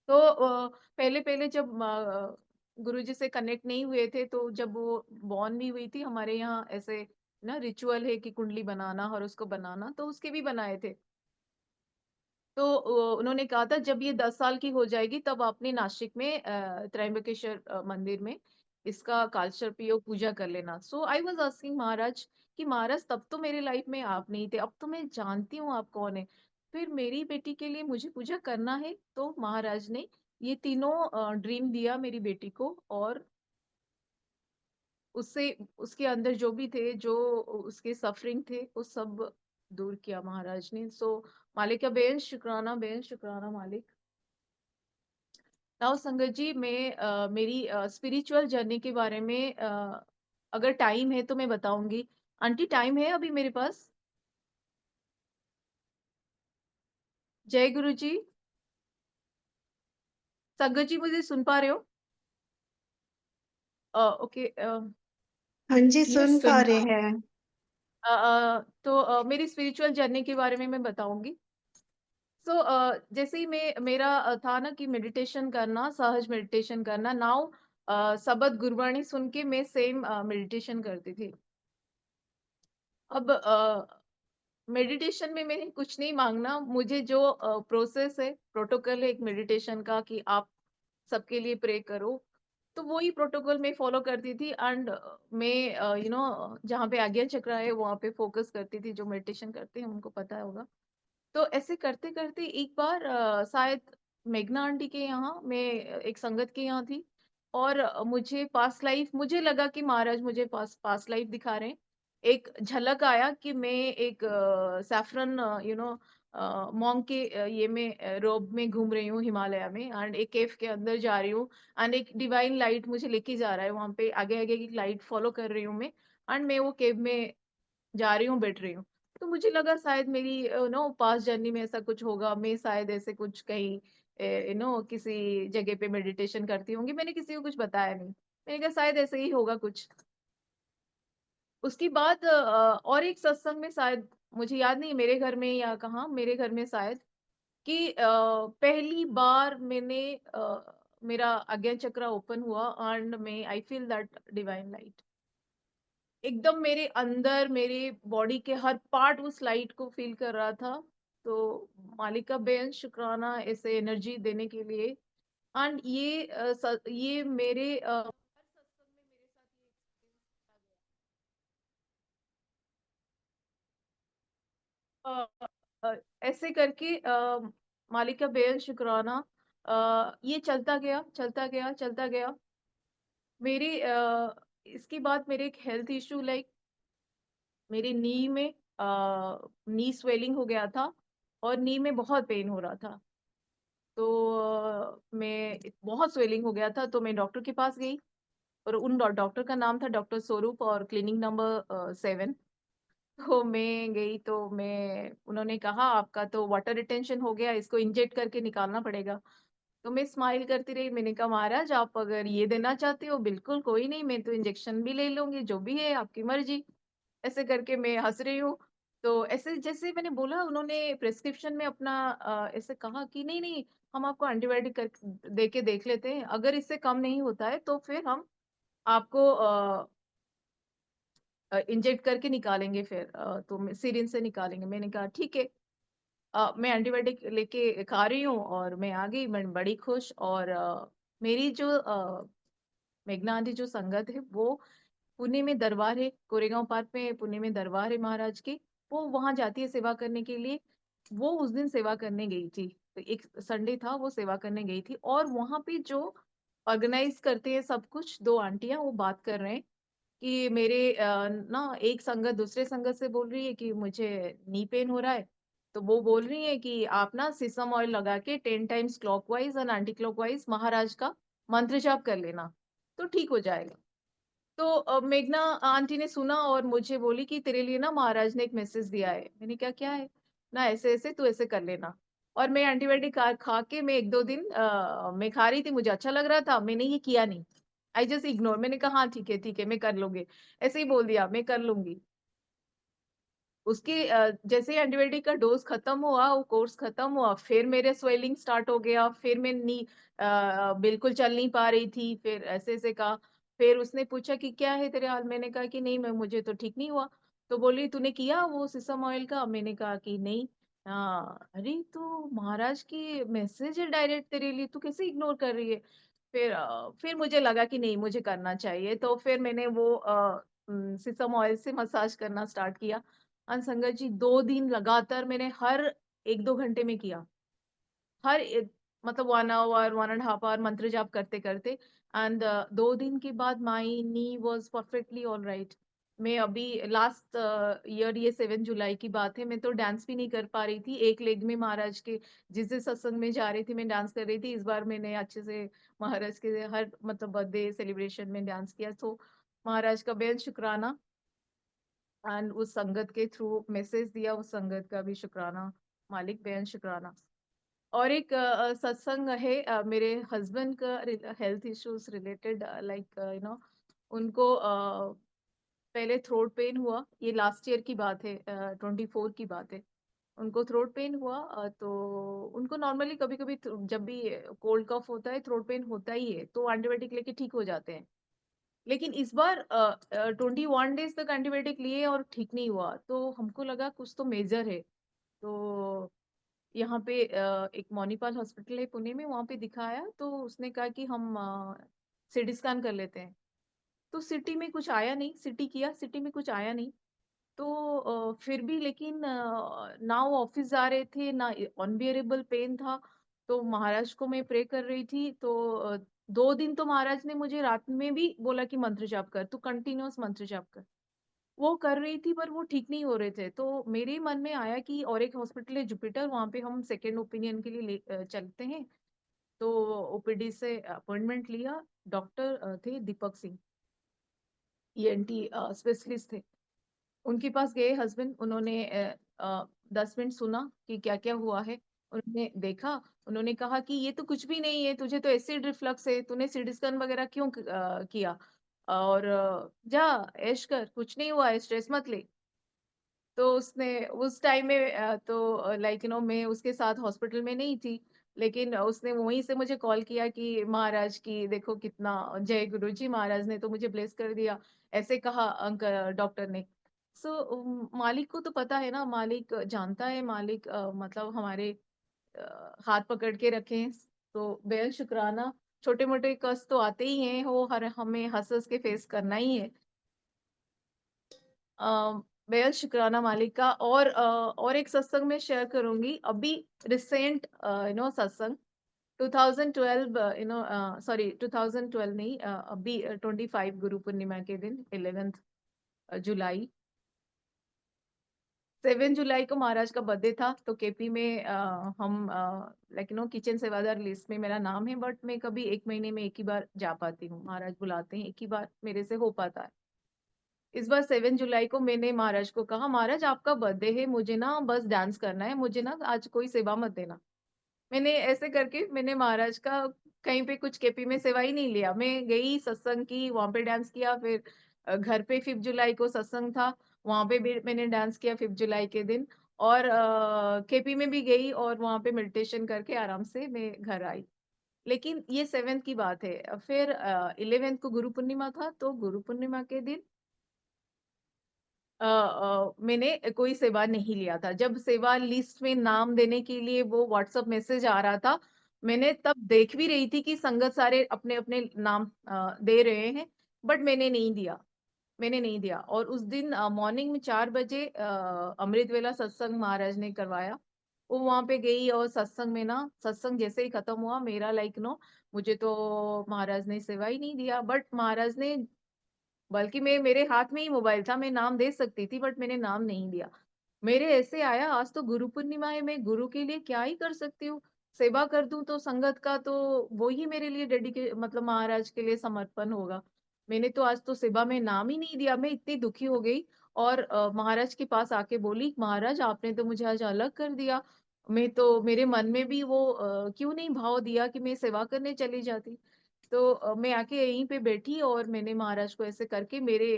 तो पहले-पहले जब गुरुजी से कनेक्ट नहीं हुए थे, तो जब वो बॉर्न भी हुई थी, हमारे यहाँ ऐसे ना रिचुअल है कि कुंडली बनाना और उसको बनाना, तो उसके भी बनाए थे। तो उन्होंने कहा था जब ये 10 साल की हो जाएगी तब आपने नासिक में त्र्यंबकेश्वर मंदिर में इसका कालसर्प योग पूजा कर लेना। सो आई वाज आस्किंग महाराज कि महाराज तब तो मेरे लाइफ में आप नहीं थे, अब तो मैं जानती हूँ आप कौन है। फिर मेरी बेटी के लिए मुझे पूजा करना है, तो महाराज ने ये तीनों ड्रीम दिया मेरी बेटी को और उससे उसके अंदर जो भी थे, जो उसके सफरिंग थे, वो सब दूर किया महाराज ने। सो मालिक का बेन शुक्राना मालिक। नाउ संगत जी, मैं मेरी स्पिरिचुअल जर्नी के बारे में अगर टाइम है तो मैं बताऊंगी। आंटी टाइम है अभी मेरे पास? जय गुरु जी। संगत जी मुझे सुन पा रहे हो? ओके। हाँ जी, यस सुन पा सुन रहे पा हैं। तो मेरी स्पिरिचुअल जर्नी के बारे में मैं बताऊंगी। सो जैसे ही मैं मेरा था ना कि मेडिटेशन करना, सहज मेडिटेशन करना। नाउ सबद गुरबाणी सुन के मैं सेम मेडिटेशन करती थी। अब मेडिटेशन में मैंने कुछ नहीं मांगना, मुझे जो प्रोसेस है, प्रोटोकॉल है एक मेडिटेशन का कि आप सबके लिए प्रे करो, तो वही प्रोटोकॉल मैं फॉलो करती थी। एंड मैं जहाँ पे आज्ञा चक्र है वहाँ पे फोकस करती थी। जो मेडिटेशन करते हैं उनको पता होगा। तो ऐसे करते करते एक बार शायद मेघना आंटी के यहाँ मैं एक संगत के यहाँ थी और मुझे पास्ट लाइफ, मुझे लगा कि महाराज मुझे पास्ट लाइफ दिखा रहे हैं। एक झलक आया कि मैं एक सैफरन मॉन्क के ये में रोब में घूम रही हूँ हिमालय में एंड एक केव के अंदर जा रही हूँ। एंड एक डिवाइन लाइट मुझे लेके जा रहा है वहां पे, आगे आगे की लाइट फॉलो कर रही हूँ मैं। एंड मैं वो केव में जा रही हूँ, बैठ रही हूँ। तो मुझे लगा शायद मेरी पास्ट जर्नी में ऐसा कुछ होगा, मैं शायद ऐसे कुछ कहीं किसी जगह पे मेडिटेशन करती होंगी। मैंने किसी को कुछ बताया नहीं, मैंने कहा शायद ऐसे ही होगा कुछ। उसके बाद और एक सत्संग में शायद, मुझे याद नहीं मेरे घर में या कहाँ, मेरे घर में शायद कि पहली बार मैंने मेरा आज्ञा चक्र ओपन हुआ एंड मैं I feel that divine light एकदम मेरे अंदर, मेरे बॉडी के हर पार्ट उस लाइट को फील कर रहा था। तो मालिक का बेन शुक्राना ऐसे एनर्जी देने के लिए। एंड ये मेरे हर सत्संग में मेरे साथ ये एक्सपीरियंस होता गया। ऐसे करके मालिक का बेन शुक्राना ये चलता गया, चलता गया, चलता गया। मेरे इसके बाद मेरे एक हेल्थ इशू, लाइक मेरे नी में नी स्वेलिंग हो गया था और नी में बहुत पेन हो रहा था। तो मैं बहुत स्वेलिंग हो गया था, तो मैं डॉक्टर के पास गई और उन डॉक्टर का नाम था डॉक्टर स्वरूप और क्लिनिक नंबर 7। तो मैं गई तो मैं उन्होंने कहा आपका तो वाटर रिटेंशन हो गया, इसको इंजेक्ट करके निकालना पड़ेगा। तो मैं स्माइल करती रही, मैंने कहा महाराज आप अगर ये देना चाहते हो बिल्कुल कोई नहीं, मैं तो इंजेक्शन भी ले लूंगी, जो भी है आपकी मर्जी। ऐसे करके मैं हँस रही हूँ। तो ऐसे जैसे मैंने बोला, उन्होंने प्रिस्क्रिप्शन में अपना ऐसे कहा कि नहीं, नहीं, हम आपको एंटीबायोटिक कर दे के देख लेते हैं। अगर इससे कम नहीं होता है तो फिर हम आपको इंजेक्ट करके निकालेंगे फिर तो सिरिंज से निकालेंगे। मैंने कहा ठीक है। मैं एंटीबायोटिक लेके खा रही हूँ और मैं आ गई, मैं बड़ी खुश। और मेरी जो मेघना आंटी जो संगत है वो पुणे में दरबार है, कोरेगांव पार्क में पुणे में दरबार है महाराज की। वो वहां जाती है सेवा करने के लिए। वो उस दिन सेवा करने गई थी, तो एक संडे था, वो सेवा करने गई थी। और वहां पे जो ऑर्गेनाइज करते हैं सब कुछ, दो आंटियां वो बात कर रहे हैं कि मेरे ना एक संगत दूसरे संगत से बोल रही है कि मुझे नी पेन हो रहा है। तो वो बोल रही हैं कि आप ना सीसम ऑयल लगा के 10 times clockwise and anti clockwise Maharaj का मंत्र जाप कर लेना, तो ठीक हो जाएगा। तो मेघना आंटी ने सुना और मुझे बोली कि तेरे लिए ना महाराज ने एक मैसेज दिया है। मैंने कहा क्या है? ना ऐसे-ऐसे तू ऐसे कर लेना। और मैं एंटीबायोटिक खा खा के मैं 1-2 दिन मैं खा रही थी, मुझे अच्छा लग रहा था, मैंने ये किया नहीं। आई जस्ट इग्नोर मैंने कहा हाँ, ठीक है, मैं कर लूँगी। ऐसे ही बोल दिया, मैं कर लूँगी। उसके जैसे ही एंटीबायोटिक का डोज़ खत्म हुआ, वो कोर्स खत्म हुआ, फिर मेरे स्वेलिंग स्टार्ट हो गया, फिर मैं बिल्कुल चल नहीं पा रही थी, फिर ऐसे-ऐसे कहा। फिर उसने पूछा कि क्या है तेरे हाल? मैंने कहा कि नहीं मैं मुझे तो ठीक नहीं हुआ। तो बोली तूने किया वो सीसम ऑयल का? मैंने कहा कि नहीं। अरे! तो महाराज की मैसेज है डायरेक्ट तेरे लिए, तू कैसे इग्नोर कर रही है? फिर मुझे लगा कि नहीं मुझे करना चाहिए, तो फिर मैंने वो सीसम ऑयल से मसाज करना स्टार्ट किया। संगत जी 2 दिन लगातार मैंने हर 1-2 घंटे में किया। हर ए मतलब 1 ऑवर, 1 एंड हाफ ऑवर मंत्र जाप करते-करते एंड 2 दिन के बाद my knee was perfectly alright. मैं अभी लास्ट ईयर ये 7 जुलाई की बात है, मैं तो डांस भी नहीं कर पा रही थी। एक लेग में महाराज के जिस सत्संग में जा रही थी, मैं डांस कर रही थी। इस बार मैंने अच्छे से महाराज के हर मतलब बर्थडे सेलिब्रेशन में डांस किया। तो महाराज का बेहद शुकराना एंड उस संगत के थ्रू मैसेज दिया, उस संगत का भी शुकराना, मालिक बेहद शुकराना। और एक सत्संग है मेरे हस्बैंड का हेल्थ इश्यूज रिलेटेड लाइक उनको पहले थ्रोट पेन हुआ, ये लास्ट ईयर की बात है, 24 की बात है। उनको थ्रोट पेन हुआ तो उनको नॉर्मली कभी-कभी जब भी कोल्ड कफ होता है, थ्रोट पेन होता ही है, तो एंटीबायोटिक लेके ठीक हो जाते हैं। लेकिन इस बार 21 डेज़ तक एंटीबायोटिक लिए और ठीक नहीं हुआ, तो हमको लगा कुछ तो मेजर है। तो यहाँ पे एक मणिपाल हॉस्पिटल है पुणे में, वहाँ पे दिखाया तो उसने कहा कि हम सीटी स्कैन कर लेते हैं। तो सिटी में कुछ आया नहीं, सिटी किया, सिटी में कुछ आया नहीं। तो फिर भी लेकिन ना वो ऑफिस जा रहे थे, ना अनबियरेबल पेन था। तो महाराज को मैं प्रे कर रही थी, तो 2 दिन तो महाराज ने मुझे रात में भी बोला कि मंत्र जाप कर, तू कंटिन्यूअस मंत्र जाप कर। वो कर रही थी पर वो ठीक नहीं हो रहे थे। तो मेरे मन में आया कि और एक हॉस्पिटल है जुपिटर, वहाँ पे हम सेकंड ओपिनियन के लिए चलते हैं। तो ओपीडी से अपॉइंटमेंट लिया। डॉक्टर थे दीपक सिंह, ईएनटी स्पेशलिस्ट थे। उनके पास गए हस्बैंड, उन्होंने 10 मिनट सुना कि क्या-क्या हुआ है। उन्होंने देखा, उन्होंने कहा कि ये तो कुछ भी नहीं है, तुझे तो एसिड रिफ्लक्स है, तूने सीटी स्कैन वगैरह क्यों किया? और जा ऐश कर, कुछ नहीं हुआ है, स्ट्रेस मत ले। तो उसने उस टाइम में तो लाइक मैं उसके साथ हॉस्पिटल में नहीं थी, लेकिन उसने वहीं से मुझे कॉल किया कि महाराज की देखो कितना जय गुरु जी, महाराज ने तो मुझे ब्लेस कर दिया, ऐसे कहा डॉक्टर ने। सो मालिक को तो पता है ना, मालिक जानता है, मालिक मतलब हमारे हाथ पकड़ के रखे हैं, तो बेहद शुक्राना। छोटे-मोटे कष्ट तो आते ही हैं, वो हर हमें हँस-हँस के फेस करना ही है। अ, बेहद शुक्राना मालिक का। और एक सत्संग मैं शेयर करूँगी, अभी रिसेंट सत्संग 2012 सॉरी 2012 नहीं, अभी 25 गुरु पूर्णिमा के दिन 11th जुलाई, 7 जुलाई को महाराज का बर्थडे था, तो केपी में हम लाइक किचन सेवादार लिस्ट में मेरा नाम है, बट मैं कभी 1 महीने में 1 ही बार जा पाती हूँ, महाराज बुलाते हैं, 1 ही बार मेरे से हो पाता है। इस बार 7 जुलाई को मैंने महाराज को कहा, महाराज आपका बर्थडे है, मुझे ना बस डांस करना है, मुझे ना आज कोई सेवा मत देना। मैंने ऐसे करके मैंने महाराज का कहीं पे कुछ केपी में सेवा ही नहीं लिया। मैं गई सत्संग की, वहाँ पे डांस किया, फिर घर पे 5 जुलाई को सत्संग था, वहाँ पे भी मैंने डांस किया 5 जुलाई के दिन। और केपी में भी गई और वहाँ पे मेडिटेशन करके आराम से मैं घर आई। लेकिन ये 7th की बात है। फिर 11th को गुरु पूर्णिमा था, तो गुरु पूर्णिमा के दिन मैंने कोई सेवा नहीं लिया था। जब सेवा लिस्ट में नाम देने के लिए वो व्हाट्सएप मैसेज आ रहा था, मैंने तब देख भी रही थी कि संगत सारे अपने-अपने नाम दे रहे हैं, बट मैंने नहीं दिया। और उस दिन मॉर्निंग में 4 बजे अमृत वेला सत्संग महाराज ने करवाया। वो वहाँ पे गई और सत्संग में ना, सत्संग जैसे ही खत्म हुआ मेरा मुझे तो महाराज ने सेवा ही नहीं दिया, बट महाराज ने बल्कि मेरे हाथ में ही मोबाइल था, मैं नाम दे सकती थी बट मैंने नाम नहीं दिया। मेरे ऐसे आया आज तो गुरु पूर्णिमा है, मैं गुरु के लिए क्या ही कर सकती हूँ। सेवा कर दूँ तो संगत का तो वो ही मेरे लिए डेडिके मतलब महाराज के लिए समर्पण होगा। मैंने तो आज तो सेवा में नाम ही नहीं दिया, मैं इतनी दुखी हो गई और महाराज के पास आके बोली, "महाराज आपने तो मुझे आज अलग कर दिया। मैं तो मेरे मन में भी वो क्यों नहीं भाव दिया कि मैं सेवा करने चली जाती।" तो मैं आके यहीं पे बैठी और मैंने महाराज को ऐसे करके मेरे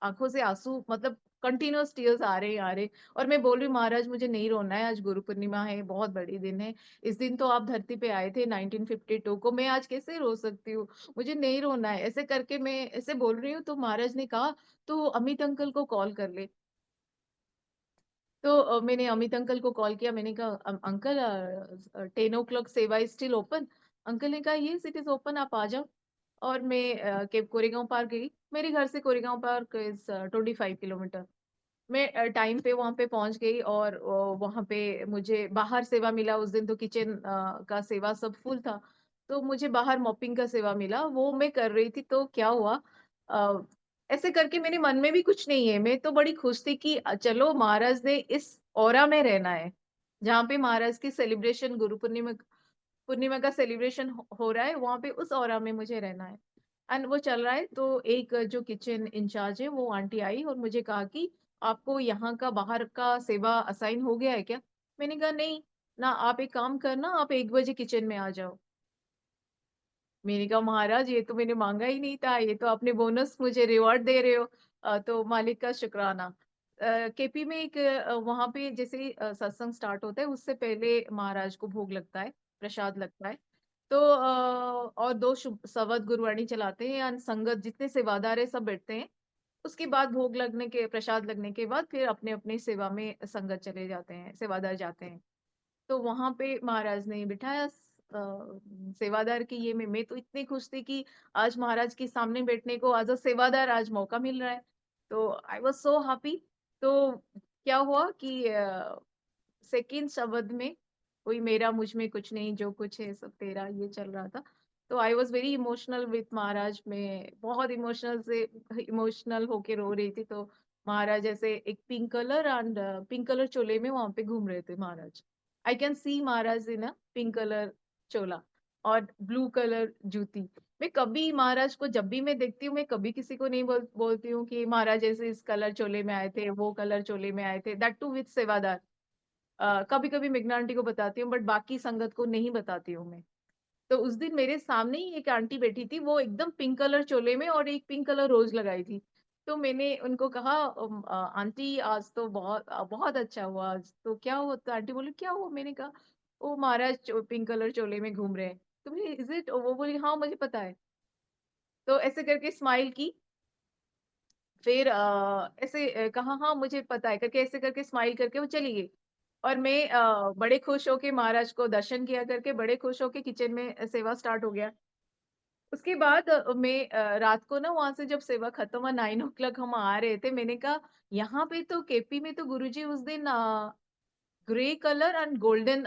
आँखों से आँसू मतलब कंटीन्यूअस टीयर्स आ रहे हैं, आ रहे हैं और मैं बोल रही हूँ महाराज मुझे नहीं रोना है, आज गुरु पूर्णिमा है, बहुत बड़ी दिन है। इस दिन तो आप धरती पे आए थे 1952 को, मैं आज कैसे रो सकती हूँ? मुझे नहीं रोना है। ऐसे करके मैं ऐसे बोल रही हूँ तो महाराज ने कहा, "तू अमित अंकल को कॉल कर ले।" तो मैंने अमित अंकल को कॉल किया, मैंने कहा अंकल 10 ओ क्लॉक सेवा इज़ स्टिल ओपन?" अंकल ने कहा, "येस इट इज़ ओपन, आप आ जाओ।" और मैं कोरेगाँव पार्क गई। मेरे घर से कोरेगाँव पार्क इज़ 25 किलोमीटर। मैं टाइम पे वहाँ पे पहुँच गई और वहाँ पे मुझे बाहर सेवा मिला उस दिन तो किचन का सेवा सब फुल था। तो मुझे बाहर मॉपिंग का सेवा मिला, वो मैं कर रही थी तो क्या हुआ अ, ऐसे करके मेरे मन में भी कुछ नहीं है, मैं तो बड़ी खुश थी कि चलो महाराज ने इस ऑरा में रहना है, जहाँ पे महाराज की सेलिब्रेशन गुरु पूर्णिमा पूर्णिमा का सेलिब्रेशन हो रहा है, वहाँ पे उस ऑरा में मुझे रहना है। एंड वो चल रहा है तो एक जो किचन इंचार्ज है वो आंटी आई और मुझे कहा कि आपको यहाँ का बाहर का सेवा असाइन हो गया है क्या? मैंने कहा नहीं, ना आप एक काम करना आप 1 बजे किचन में आ जाओ। मैंने कहा महाराज ये तो मैंने माँगा ही नहीं था, ये तो आपने बोनस मुझे रिवार्ड दे रहे हो। तो मालिक का शुक्राना। केपी में एक वहाँ पे जैसे ही सत्संग स्टार्ट होता है उससे पहले महाराज को भोग लगता है, प्रसाद लगता है। तो और 2 शुभ सवद गुरुवाणी चलाते हैं या संगत जितने सेवादार हैं सब बैठते हैं। उसके बाद भोग लगने के प्रसाद लगने के बाद फिर अपने-अपनी सेवा में संगत चले जाते हैं, सेवादार जाते हैं। तो वहाँ पे महाराज ने बिठाया सेवादार की ये मैं तो इतनी खुश थी कि आज महाराज के सामने बैठने को एज़ अ सेवादार आज मौका मिल रहा है। तो आई वाज़ सो हैप्पी। तो क्या हुआ कि सेकंड शब्द में कोई मेरा मुझ में कुछ नहीं जो कुछ है सब तेरा ये चल रहा था। तो I was very emotional with Maharaj मैं बहुत इमोशनल होके रो रही थी तो महाराज ऐसे एक पिंक कलर चोले में वहाँ पे घूम रहे थे Maharaj. I can see Maharaj in a pink colour चोला और ब्लू कलर जूती। मैं कभी महाराज को जब भी मैं देखती हूँ मैं कभी किसी को नहीं बोलती हूँ कि महाराज ऐसे इस कलर चोले में आए थे, वो कलर चोले में आए थे दैट टू विथ सेवादार। कभी-कभी मेघना आंटी को बताती हूँ बट बाकी संगत को नहीं बताती हूँ मैं। तो उस दिन मेरे सामने ही एक आंटी बैठी थी, वो एकदम पिंक कलर चोले में और एक पिंक कलर रोज़ लगाई थी। तो मैंने उनको कहा आंटी आज तो बहुत अच्छा हुआ आज, तो क्या हुआ? तो आंटी बोली, "क्या हुआ?" मैंने कहा, "वो महाराज पिंक कलर चोले में घूम रहे हैं।" तो बोली, "इज़ इट?" वो बोली, "हाँ, मुझे पता है।" तो ऐसे करके स्माइल की फिर ऐसे कहा हाँ मुझे पता है करके ऐसे करके स्माइल करके वो चली गई। और मैं बड़े खुश होके महाराज को दर्शन किया करके बड़े खुश होके किचन में सेवा स्टार्ट हो गया। उसके बाद मैं रात को ना वहाँ से जब सेवा खत्म हुआ 9 ओ क्लॉक हम आ रहे थे, मैंने कहा यहाँ पे तो केपी में तो गुरुजी उस दिन ग्रे कलर एंड गोल्डन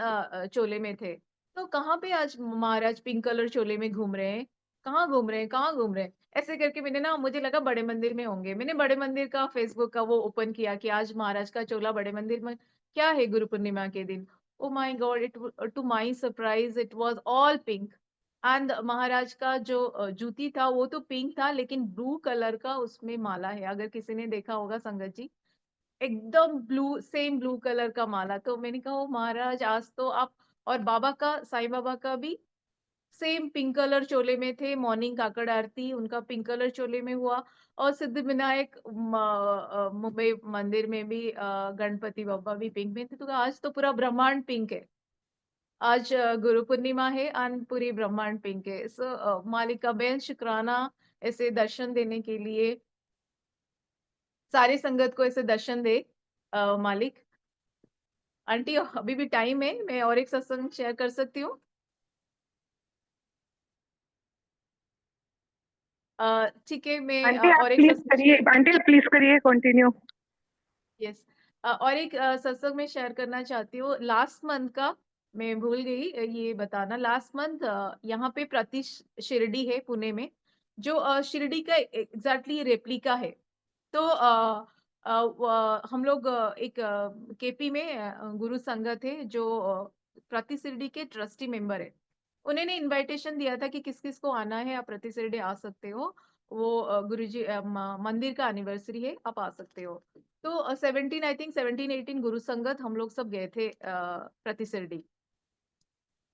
चोले में थे। तो कहाँ पे आज महाराज पिंक कलर चोले में घूम रहे हैं? कहाँ घूम रहे हैं? कहाँ घूम रहे हैं? ऐसे करके मैंने ना मुझे लगा बड़े मंदिर में होंगे। मैंने बड़े मंदिर का फेसबुक का वो ओपन किया कि आज महाराज का चोला बड़े मंदिर में क्या है गुरु पूर्णिमा के दिन? Oh my god! To my surprise it was all pink and Maharaj का जो जूती था वो तो पिंक था लेकिन ब्लू कलर का उसमें माला है। अगर किसी ने देखा होगा संगत जी एकदम सेम ब्लू कलर का माला। तो मैंने कहा, "ओह महाराज आज तो आप" और बाबा का साईं बाबा का भी सेम पिंक कलर चोले में थे, मॉर्निंग काकड़ आरती उनका पिंक कलर चोले में हुआ और सिद्धिविनायक मुंबई मंदिर में भी गणपति बाबा भी पिंक में थे। तो कहा, आज तो पूरा ब्रह्मांड पिंक है। आज गुरु पूर्णिमा है एंड पूरी ब्रह्मांड पिंक है। सो मालिक का बेहद शुकराना ऐसे दर्शन देने के लिए, सारे संगत को ऐसे दर्शन दे मालिक। आंटी अभी भी टाइम है, मैं और एक सत्संग शेयर कर सकती हूँ? ठीक है मैं आंटी आप और एक प्लीज सत्संग करिए, आंटी आप प्लीज करिए कंटिन्यू। यस और एक सत्संग मैं शेयर करना चाहती हूँ। लास्ट मंथ का मैं भूल गई ये बताना लास्ट मंथ यहाँ पे शिरडी है पुणे में, जो शिरडी का एग्ज़ैक्टली रेप्लिका है। तो हम लोग एक केपी में गुरु संगत थे जो प्रति शिरडी के ट्रस्टी मेंबर है। उन्होंने इनविटेशन दिया था कि किस-किस को आना है, आप प्रति शिरडी आ सकते हो। वो गुरुजी मंदिर का एनिवर्सरी है, आप आ सकते हो। तो 17 आई थिंक 17-18 गुरु संगत हम लोग सब गए थे प्रति शिरडी।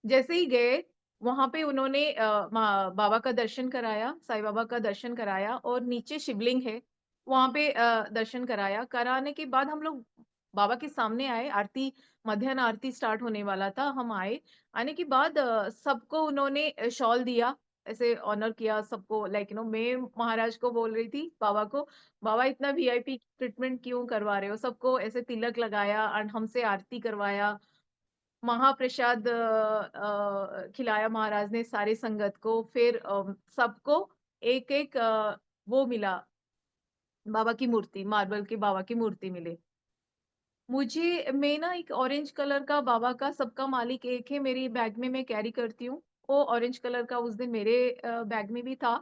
जैसे ही गए, वहाँ पे उन्होंने बाबा का दर्शन कराया, साईं बाबा का दर्शन कराया और नीचे शिवलिंग है, वहाँ पे दर्शन कराया। कराने के बाद हम लोग बाबा के सामने आए, आरती मध्याह्न आरती स्टार्ट होने वाला था, हम आए। आने के बाद सबको उन्होंने शॉल दिया, ऐसे ऑनर किया सबको लाइक मैं महाराज को बोल रही थी बाबा को, "बाबा इतना वीआईपी ट्रीटमेंट क्यों करवा रहे हो?" सबको ऐसे तिलक लगाया एंड हमसे आरती करवाया। महाप्रसाद खिलाया महाराज ने सारी संगत को। फिर सबको एक-एक वो मिला, बाबा की मूर्ति, मार्बल के बाबा की मूर्ति मिले। मैं ना एक ऑरेंज कलर का बाबा का सबका मालिक एक है, मेरी बैग में मैं कैरी करती हूँ। वो ऑरेंज कलर का उस दिन मेरे बैग में भी था।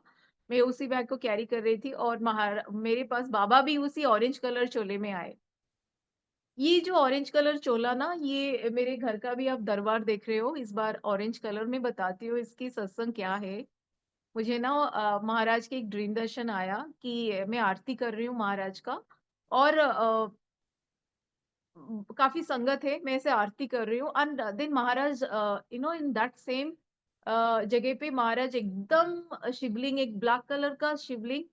मैं उसी बैग को कैरी कर रही थी और मेरे पास बाबा भी उसी ऑरेंज कलर चोले में आए। ये जो ऑरेंज कलर चोला ना, ये मेरे घर का भी आप दरबार देख रहे हो, इस बार ऑरेंज कलर में बताती हूँ इसकी सत्संग क्या है। मुझे ना महाराज के एक ड्रीम दर्शन आया कि मैं आरती कर रही हूँ महाराज का और काफ़ी संगत है, मैं ऐसे आरती कर रही हूँ and then Maharaj in that same जगह पे महाराज एकदम शिवलिंग एक ब्लैक कलर का शिवलिंग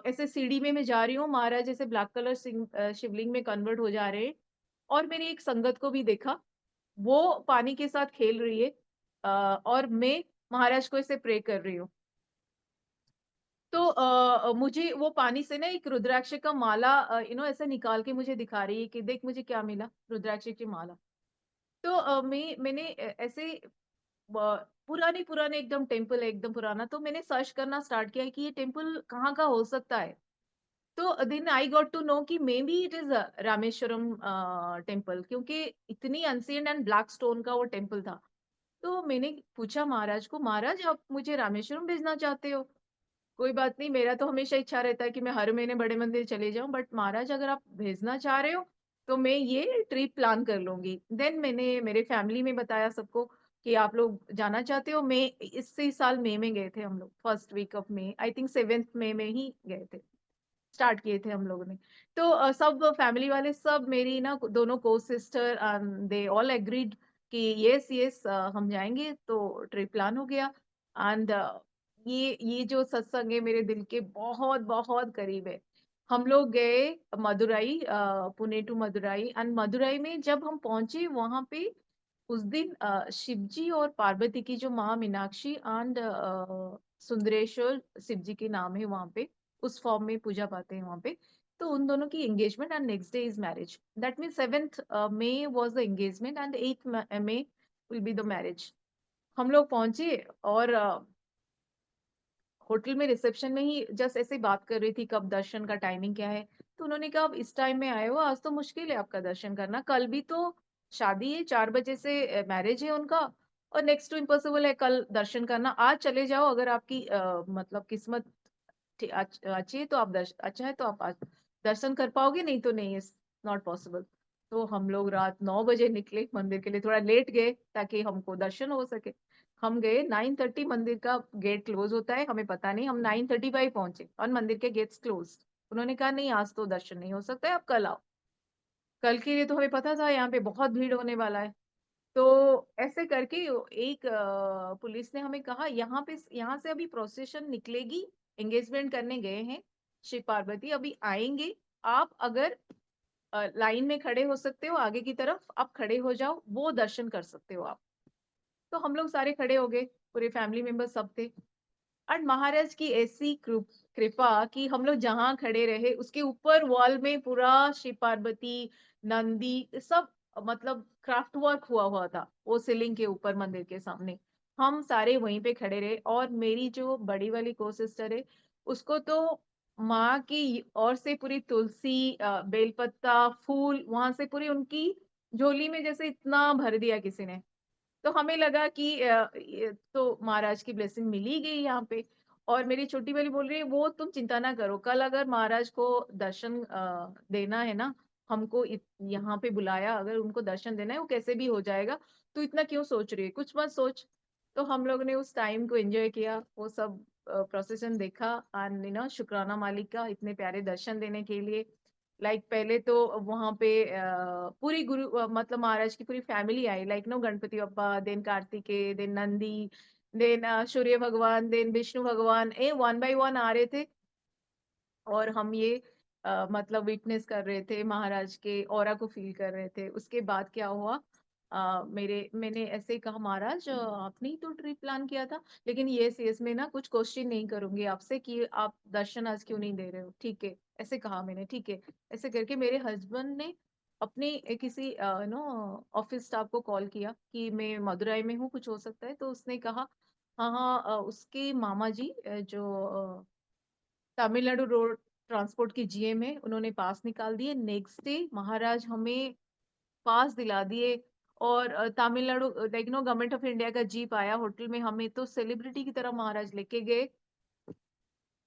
ऐसे सीढ़ी में मैं जा रही हूँ, महाराज ऐसे ब्लैक कलर शिवलिंग में कन्वर्ट हो जा रहे हैं और मैंने एक संगत को भी देखा, वो पानी के साथ खेल रही है और मैं महाराज को ऐसे प्रे कर रही हूँ। तो मुझे वो पानी से ना एक रुद्राक्ष का माला ऐसे निकाल के मुझे दिखा रही है कि देख मुझे क्या मिला, रुद्राक्ष की माला। तो मैंने ऐसे पुराने-पुराने एकदम टेम्पल है, एकदम पुराना, तो मैंने सर्च करना स्टार्ट किया कि ये टेम्पल कहाँ का हो सकता है। तो then I got to know कि maybe it is Rameshwaram temple क्योंकि इतनी एंशिएंट एंड ब्लैक स्टोन का वो टेम्पल था। तो मैंने पूछा महाराज को, "महाराज आप मुझे रामेश्वरम भेजना चाहते हो?" कोई बात नहीं, मेरा तो हमेशा इच्छा रहता है कि मैं हर महीने बड़े मंदिर चले जाऊँ, बट महाराज अगर आप भेजना चाह रहे हो, तो मैं ये ट्रिप प्लान कर लूँगी। देन मैंने मेरे फैमिली में बताया सबको कि आप लोग जाना चाहते हो? इसी साल मई में गए थे हम लोग, first week of May, I think 7th May में ही गए थे। स्टार्ट किए थे हम लोगों ने। तो सब फैमिली वाले सब मेरी ना दोनों को-सिस्टर दे ऑल एग्रीड कि येस, येस हम जाएँगे, तो ट्रिप प्लान हो गया एंड ये जो सत्संग है मेरे दिल के बहुत-बहुत करीब है। हम लोग गए मदुरई पुणे टू मदुरई एंड मदुरई में जब हम पहुँचे वहाँ पे उस दिन शिव जी और पार्वती की जो माँ मीनाक्षी एंड सुंदरेश्वर शिव जी के नाम है वहाँ पे, उस फॉर्म में पूजा पाते हैं वहाँ पे। तो उन दोनों की engagement and next day is marriage. That means 7th May was the engagement and 8th May will be the marriage. हम लोग पहुँचे और होटल में रिसेप्शन में ही जस्ट ऐसे बात कर रही थी कब दर्शन का टाइमिंग क्या है। तो उन्होंने कहा अब इस टाइम में आए हो, आज तो मुश्किल है आपका दर्शन करना, कल भी तो शादी है, 4 बजे से मैरिज है उनका और नेक्स्ट टू इम्पॉसिबल है कल दर्शन करना। आज चले जाओ अगर आपकी मतलब किस्मत अच्छी है तो आप अच्छा है तो आप आज दर्शन कर पाओगे, नहीं तो नहीं, इज नॉट पॉसिबल। तो हम लोग रात 9 बजे निकले मंदिर के लिए, थोड़ा लेट गए ताकि हमको दर्शन हो सके। हम गए 9:30, मंदिर का गेट क्लोज होता है, हमें पता नहीं, हम 9:35 पहुंचे और मंदिर के गेट्स क्लोज। उन्होंने कहा नहीं आज तो दर्शन नहीं हो सकता है, आप कल आओ। कल के लिए तो हमें पता था यहाँ पे बहुत भीड़ होने वाला है। तो ऐसे करके एक पुलिस ने हमें कहा यहाँ से अभी प्रोसेशन निकलेगी, एंगेजमेंट करने गए हैं शिव पार्वती, अभी आएंगे। आप अगर लाइन में खड़े हो सकते हो आगे की तरफ, आप खड़े हो जाओ, वो दर्शन कर सकते हो आप। तो हम लोग सारे खड़े हो गए, पूरे फैमिली मेंबर सब थे। और महाराज की ऐसी कृपा कि हम लोग जहाँ खड़े रहे उसके ऊपर वॉल में पूरा शिव पार्वती नंदी सब मतलब क्राफ्ट वर्क हुआ हुआ था वो सीलिंग के ऊपर मंदिर के सामने। हम सारे वहीं पे खड़े रहे और मेरी जो बड़ी वाली को सिस्टर है उसको तो माँ की ओर से पूरी तुलसी बेलपत्ता फूल वहां से पूरी उनकी झोली में जैसे इतना भर दिया किसी ने। तो हमें लगा कि ये तो महाराज की ब्लेसिंग मिल ही गई यहाँ पे। और मेरी छोटी वाली बोल रही है वो तुम चिंता ना करो, कल अगर महाराज को दर्शन देना है ना, हमको यहाँ पे बुलाया, अगर उनको दर्शन देना है वो कैसे भी हो जाएगा, तो इतना क्यों सोच रही है, कुछ मत सोच। तो हम लोग ने उस टाइम को एंजॉय किया, वो सब प्रोसेशन देखा, एंड शुक्राना मालिक का इतने प्यारे दर्शन देने के लिए। पहले तो वहां पे पूरी मतलब महाराज की पूरी फैमिली आई, Ganpati Bappa, then Kartikeya, then Nandi, then Surya Bhagwan, then Vishnu Bhagwan, a one by one आ रहे थे। और हम ये मतलब विटनेस कर रहे थे, महाराज के ऑरा को फील कर रहे थे। उसके बाद क्या हुआ, मैंने ऐसे ही कहा, महाराज आपने ही तो ट्रिप प्लान किया था, लेकिन ये में ना कुछ क्वेश्चन नहीं करूंगी आपसे कि आप दर्शन आज क्यों नहीं दे रहे हो, ठीक है, ऐसे कहा मैंने, ठीक है। ऐसे करके मेरे हस्बैंड ने अपने किसी ऑफिस स्टाफ को कॉल किया कि मैं मदुरई में हूँ, कुछ हो सकता है, तो उसने कहा हाँ हाँ, उसके मामा जी जो तमिलनाडु रोड ट्रांसपोर्ट की जीएम है, उन्होंने पास निकाल दिए। नेक्स्ट डे महाराज हमें पास दिला दिए। और तमिलनाडु गवर्नमेंट ऑफ इंडिया का जीप आया होटल में, हमें तो सेलिब्रिटी की तरह महाराज लेके गए।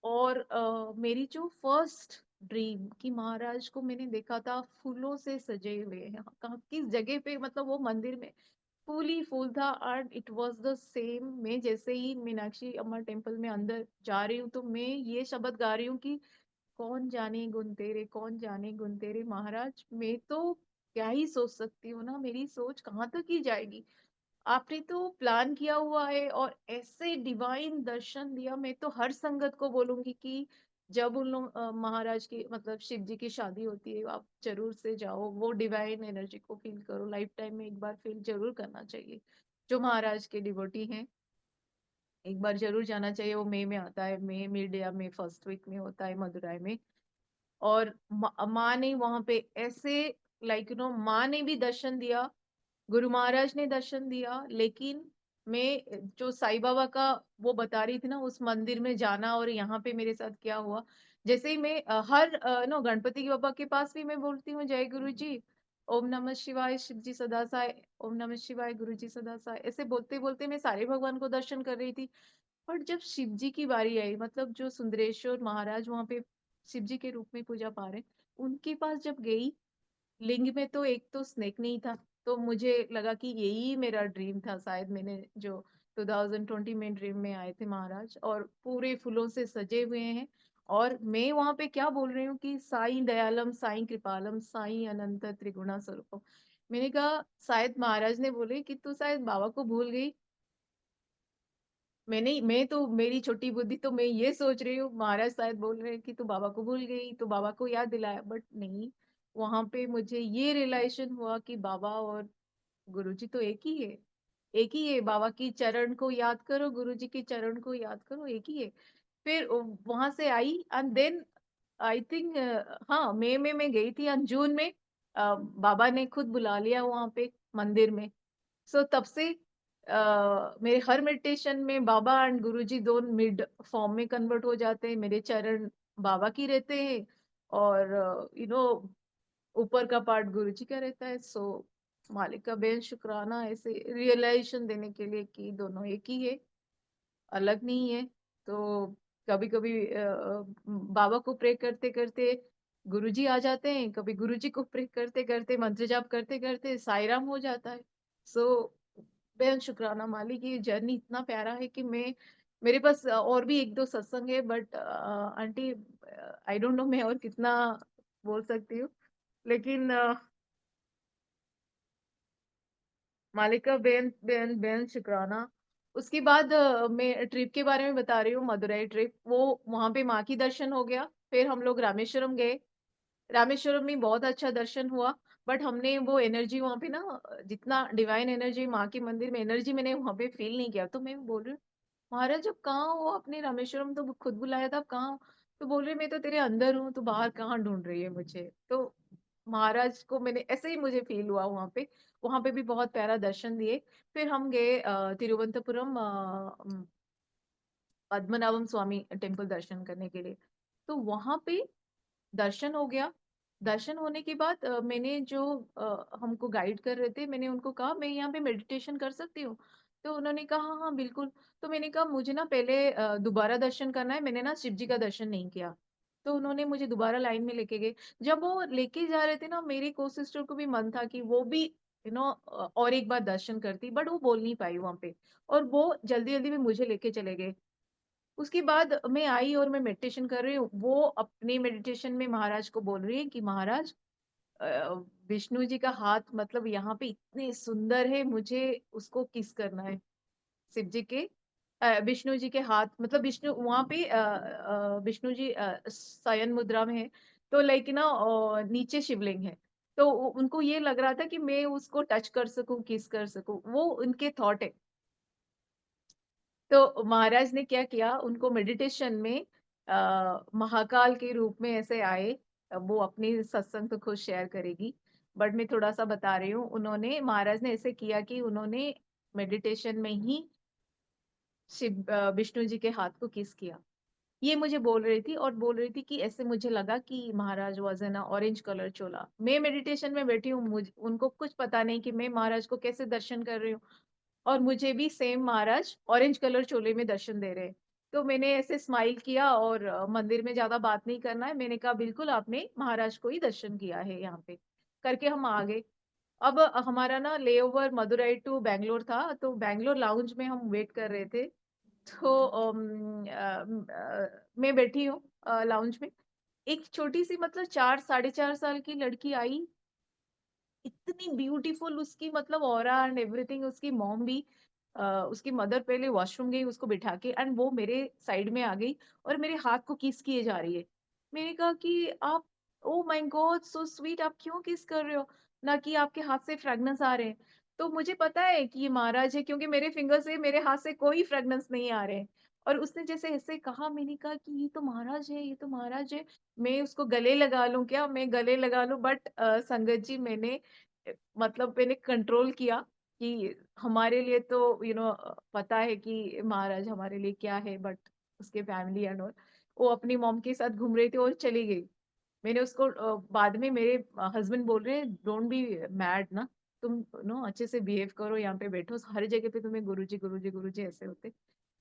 और मेरी जो फर्स्ट ड्रीम कि महाराज को मैंने देखा था फूलों से सजे हुए हैं, कहाँ किस जगह पे, मतलब वो मंदिर में फूल ही फूल था, and it was the same. मैं जैसे ही मीनाक्षी अम्मा टेम्पल में अंदर जा रही हूँ, तो मैं ये शब्द गा रही हूँ कि कौन जाने गुण तेरे, कौन जाने गुण तेरे महाराज। मैं तो क्या ही सोच सकती हूँ ना, मेरी सोच कहाँ तक ही जाएगी। आपने तो प्लान किया हुआ है और ऐसे डिवाइन दर्शन दिया। मैं तो हर संगत को बोलूंगी कि जब उन लोग महाराज की मतलब शिव जी की शादी होती है, आप जरूर से जाओ, वो डिवाइन एनर्जी को फील करो, लाइफ टाइम में एक बार फील जरूर करना चाहिए। जो महाराज के डिवोटी हैं, एक बार जरूर जाना चाहिए। वो मई में आता है, मई मिड या मई फर्स्ट वीक में होता है मदुरई में। और माँ ने वहां पे ऐसे माँ ने भी दर्शन दिया, गुरु महाराज ने दर्शन दिया। लेकिन मैं जो साईं बाबा का वो बता रही थी ना, उस मंदिर में जाना, और यहाँ पे मेरे साथ क्या हुआ। जैसे ही मैं हर गणपति के बाबा के पास भी मैं बोलती हूँ जय गुरु जी, ओम नमः शिवाय, शिव जी सदा साई, ओम नमः शिवाय, गुरु जी सदा साई, ऐसे बोलते बोलते मैं सारे भगवान को दर्शन कर रही थी। पर जब शिव जी की बारी आई, मतलब जो सुंदरेश्वर महाराज वहां पे शिव जी के रूप में पूजा पा रहे, उनके पास जब गई, लिंग में तो एक तो स्नेक नहीं था। तो मुझे लगा कि यही मेरा ड्रीम था शायद, मैंने जो 2020 में ड्रीम में आए थे महाराज, और पूरे फूलों से सजे हुए हैं। और मैं वहां पे क्या बोल रही हूँ कि साईं दयालम, साईं कृपालम, साईं अनंत त्रिगुणा स्वरूपम। मैंने कहा शायद महाराज ने बोले कि तू शायद बाबा को भूल गई। मैं तो मेरी छोटी बुद्धि तो मैं ये सोच रही हूँ महाराज शायद बोल रहे हैं कि तू बाबा को भूल गई, तो बाबा को याद दिलाया, बट नहीं। वहां पे मुझे ये रियलाइजेशन हुआ कि बाबा और गुरुजी तो एक ही है। एक ही है, बाबा की चरण को याद करो, गुरुजी के चरण को याद करो, एक ही है। फिर वहां से आई, एंड देन आई थिंक हाँ मई में मैं गई थी, एंड जून में बाबा ने खुद बुला लिया वहां पे मंदिर में। सो तब से मेरे हर मेडिटेशन में बाबा एंड गुरुजी दोनों मिड फॉर्म में कन्वर्ट हो जाते हैं, मेरे चरण बाबा की रहते हैं, और ऊपर का पार्ट गुरुजी का रहता है। सो मालिक का बेन शुक्राना, ऐसे रियलाइजेशन देने के लिए कि दोनों एक ही है, अलग नहीं है। तो कभी कभी बाबा को प्रे करते करते गुरुजी आ जाते हैं, कभी गुरुजी को प्रे करते करते मंत्र जाप करते करते साईं हो जाता है। सो बेहद शुक्राना मालिक, ये जर्नी इतना प्यारा है कि मैं मेरे पास और भी एक दो सत्संग है, but aunty I don't know मैं और कितना बोल सकती हूँ। लेकिन मालिका बेन बेन बेन शुक्राना। उसके बाद मैं ट्रिप के बारे में बता रही हूँ, मदुरई ट्रिप। वो वहां पे माँ की दर्शन हो गया, फिर हम लोग रामेश्वरम गए। रामेश्वरम में बहुत अच्छा दर्शन हुआ। बट हमने वो एनर्जी वहां पे ना, जितना डिवाइन एनर्जी माँ के मंदिर में एनर्जी मैंने वहां पे फील नहीं किया। तो मैं बोल रही हूँ महाराज अब कहाँ हो, अपने रामेश्वरम तो खुद बुलाया था, अब कहाँ हो? तो बोल रहे मैं तो तेरे अंदर हूँ, तो बाहर कहाँ ढूंढ रही है मुझे। तो महाराज को मैंने ऐसे ही मुझे फील हुआ वहां पे। वहां पे भी बहुत प्यारा दर्शन दिए। फिर हम गए तिरुवनंतपुरम, पद्मनाभम स्वामी टेम्पल दर्शन करने के लिए। तो वहां पे दर्शन हो गया। दर्शन होने के बाद मैंने जो हमको गाइड कर रहे थे, मैंने उनको कहा मैं यहाँ पे मेडिटेशन कर सकती हूँ। तो उन्होंने कहा, "हाँ, हाँ, बिल्कुल।" तो मैंने कहा, "मुझे ना पहले दोबारा दर्शन करना है, मैंने ना शिव जी का दर्शन नहीं किया।" तो उन्होंने मुझे दोबारा लाइन में लेके गए। जब वो लेके जा रहे थे ना, मेरी को-सिस्टर को भी मन था कि वो भी और एक बार दर्शन करती, बट वो बोल नहीं पाई वहाँ पे और वो जल्दी-जल्दी में मुझे लेके चले गए। उसके बाद मैं आई और मैं मेडिटेशन कर रही हूँ, वो अपने मेडिटेशन में महाराज को बोल रही है कि महाराज अ, विष्णु जी का हाथ मतलब यहाँ पे इतने सुंदर है, मुझे उसको किस करना है। शिव जी के विष्णु जी के हाथ मतलब विष्णु वहाँ पे विष्णु जी शयन मुद्रा में है, तो लाइक ना नीचे शिवलिंग है। तो उनको ये लग रहा था कि मैं उसको टच कर सकूँ, किस कर सकूँ, वो उनके थॉट है। तो महाराज ने क्या किया, उनको मेडिटेशन में महाकाल के रूप में ऐसे आए। वो अपनी सत्संग तो खुद शेयर करेगी, बट मैं थोड़ा-सा बता रही हूँ। उन्होंने महाराज ने ऐसे किया कि उन्होंने मेडिटेशन में ही विष्णु जी के हाथ को किस किया। ये मुझे बोल रही थी और बोल रही थी कि ऐसे मुझे लगा कि Maharaj was in a orange colour चोला। मैं मेडिटेशन में बैठी हूँ, उनको कुछ पता नहीं कि मैं महाराज को कैसे दर्शन कर रही हूँ। और मुझे भी सेम महाराज ऑरेंज कलर चोले में दर्शन दे रहे हैं। तो मैंने ऐसे स्माइल किया और मंदिर में ज़्यादा बात नहीं करना है। मैंने कहा बिल्कुल आपने महाराज को ही दर्शन किया है यहाँ पे, करके हम आ गए। अब हमारा ना लेओवर मदुरई टू बैंगलोर था, तो बैंगलोर लाउंज में हम वेट कर रहे थे। तो मैं बैठी हूँ लाउंज में। एक छोटी-सी मतलब 4 साढ़े 4 साल की लड़की आई, इतनी ब्यूटीफुल उसकी मतलब ऑरा एंड एवरीथिंग उसकी मॉम भी उसकी मदर पहले वॉशरूम गई उसको बिठा के एंड वो मेरे साइड में आ गई और मेरे हाथ को किस किए जा रही है। मैंने कहा कि आप ओह माय गॉड सो स्वीट आप क्यों किस कर रहे हो? ना कि आपके हाथ से फ्रेग्रेंस आ रहे हैं। तो मुझे पता है कि ये महाराज है क्योंकि मेरे फिंगर से मेरे हाथ से कोई फ्रेग्रेंस नहीं आ रहे हैं। और उसने जैसे ऐसे कहा मैंने कहा कि ये तो महाराज है, ये तो महाराज है। मैं उसको गले लगा लूँ क्या? मैं गले लगा लूँ बट संगत जी मैंने मतलब मैंने कंट्रोल किया कि हमारे लिए तो पता है कि महाराज हमारे लिए क्या है बट उसके फैमिली एंड ऑल वो अपनी मॉम के साथ घूम रही थी और चली गई। मैंने उसको बाद में मेरे हस्बैंड बोल रहे हैं डोंट बी मैड ना, तुम नो अच्छे से बिहेव करो, यहाँ पे बैठो, हर जगह पे तुम्हें गुरुजी गुरुजी गुरुजी ऐसे होते।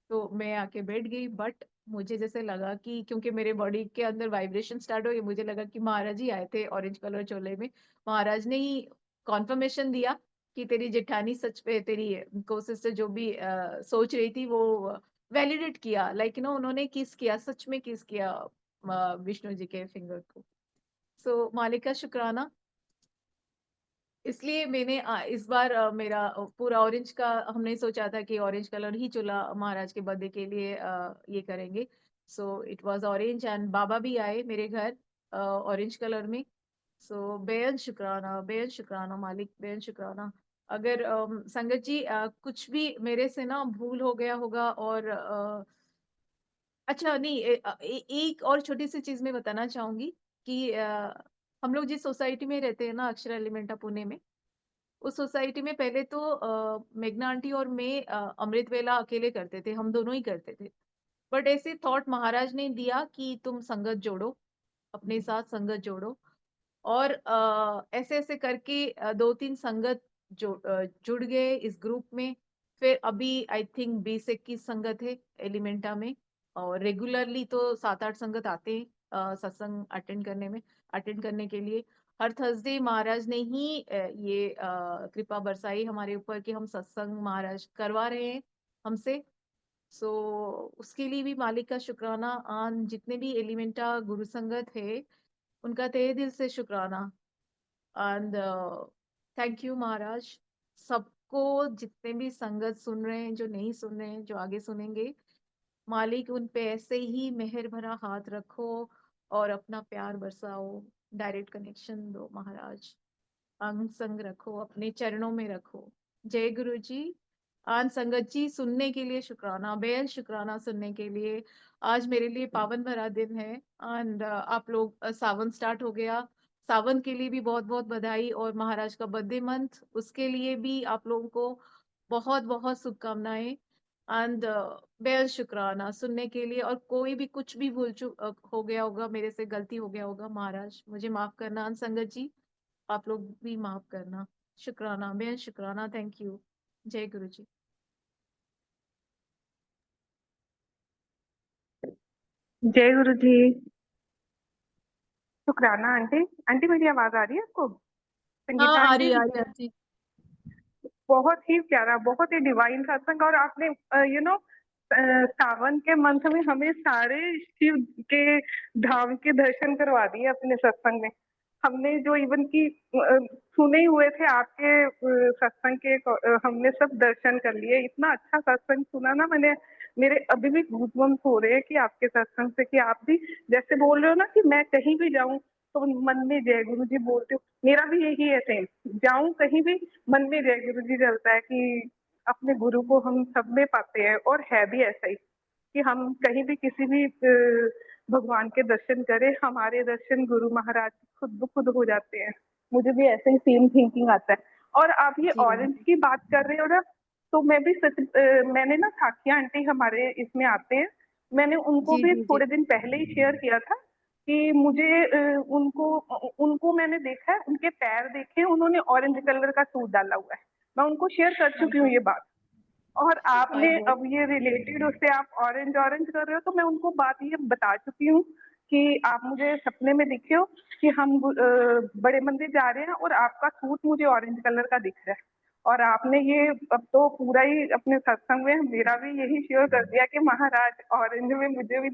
तो मैं आके बैठ गई बट मुझे जैसे लगा कि क्योंकि मेरे बॉडी के अंदर वाइब्रेशन स्टार्ट हो गई, मुझे लगा कि महाराज ही आए थे ऑरेंज कलर चोले में। महाराज ने ही कॉन्फर्मेशन दिया कि तेरी जेठानी सच पे तेरी को सिस्टर जो भी सोच रही थी वो वैलिडेट किया, लाइक उन्होंने किस किया, सच में किस किया विष्णु जी के फिंगर को। सो मालिक का शुक्राना। इसलिए मैंने इस बार मेरा पूरा ऑरेंज का हमने सोचा था कि ऑरेंज कलर ही चुला महाराज के बर्थडे के लिए ये करेंगे। So it was orange and बाबा भी आए मेरे घर ऑरेंज कलर में। सो बेहद शुक्राना मालिक, बेहद शुक्राना। अगर संगत जी कुछ भी मेरे से ना भूल हो गया होगा और अच्छा नहीं एक और छोटी सी चीज मैं बताना चाहूंगी कि हम लोग जिस सोसाइटी में रहते हैं ना अक्षरा एलिमेंटा पुणे में, उस सोसाइटी में पहले तो मेघना आंटी और मैं अमृत वेला अकेले करते थे, हम दोनों ही करते थे। बट ऐसे थॉट महाराज ने दिया कि तुम संगत जोड़ो, अपने साथ संगत जोड़ो और ऐसे ऐसे करके 2-3 संगत जुड़ गए इस ग्रुप में। फिर अभी आई थिंक 20-21 संगत है एलिमेंटा में और रेगुलरली तो 7-8 संगत आते हैं सत्संग अटेंड करने के लिए। हर थर्सडे महाराज ने ही ये कृपा बरसाई हमारे ऊपर कि हम सत्संग महाराज करवा रहे हैं हमसे। सो उसके लिए भी मालिक का शुक्राना। जितने भी एलिमेंटा गुरु संगत है उनका तहे दिल से शुक्राना। एंड थैंक यू महाराज। सबको जितने भी संगत सुन रहे हैं, जो नहीं सुन रहे हैं, जो आगे सुनेंगे, मालिक उन पे ऐसे ही मेहर भरा हाथ रखो और अपना प्यार बरसाओ, डायरेक्ट कनेक्शन दो महाराज, अंग संग रखो, अपने चरणों में रखो। जय गुरु जी। आज संगत जी सुनने के लिए शुक्राना, बेहद शुक्राना सुनने के लिए। आज मेरे लिए पावन भरा दिन है एंड आप लोग सावन स्टार्ट हो गया, सावन के लिए भी बहुत बहुत बधाई और महाराज का बर्थडे मंथ उसके लिए भी आप लोगों को बहुत बहुत शुभकामनाएं एंड बेहद शुक्राना सुनने के लिए। और कोई भी कुछ भी भूल चूक हो गया होगा, मेरे से गलती हो गया होगा, महाराज मुझे माफ करना। and संगत जी आप लोग भी माफ करना। शुक्राना, बेहद शुक्राना, थैंक यू। जय गुरु जी। जय गुरु जी। शुक्राना आंटी। आंटी मेरी आवाज आ रही है आपको? हाँ, संगीता आंटी, आ रही है आंटी। बहुत ही प्यारा, बहुत ही डिवाइन सत्संग। और आपने सावन के मंथ में हमें सारे शिव के धाम के दर्शन करवा दिए अपने सत्संग में। हमने जो इवन की सुने ही हुए थे आपके सत्संग के, हमने सब दर्शन कर लिए। इतना अच्छा सत्संग सुना ना मैंने, मेरे अभी भी गूज़बम्प्स हो रहे हैं कि आपके सत्संग से, कि आप भी जैसे बोल रहे हो ना कि मैं कहीं भी जाऊं तो मन में जय गुरु जी बोलते हो। मेरा भी यही है, सेम। जाऊं कहीं भी, मन में जय गुरु जी चलता है कि अपने गुरु को हम सब में पाते हैं। और है भी ऐसा ही कि हम कहीं भी किसी भी भगवान के दर्शन करें, हमारे दर्शन गुरु महाराज खुद ब खुद हो जाते हैं। मुझे भी ऐसे ही सेम थिंकिंग आता है। और आप ये जी ऑरेंज की बात कर रहे हो ना, तो मैं भी सच, मैंने ना साखिया आंटी हमारे इसमें आते हैं, मैंने उनको जी भी जी जी। थोड़े दिन पहले ही शेयर किया था कि मुझे उनको उनको मैंने देखा है, उनके पैर देखे, उन्होंने ऑरेंज कलर का सूट डाला हुआ है। मैं उनको शेयर कर माय चुकी हूँ गॉड। ये बात। और माय आपने गॉड। अब ये रिलेटेड उससे आप ऑरेंज ऑरेंज कर रहे हो, तो मैं उनको बात ये बता चुकी हूँ कि आप मुझे सपने में दिखे हो कि हम बड़े मंदिर जा रहे हैं और आपका सूट मुझे ऑरेंज कलर का दिख रहा है। और आपने ये अब तो पूरा ही अपने सत्संग में मेरा भी यही शेयर कर दिया कि महाराज ऑरेंज में मुझे भी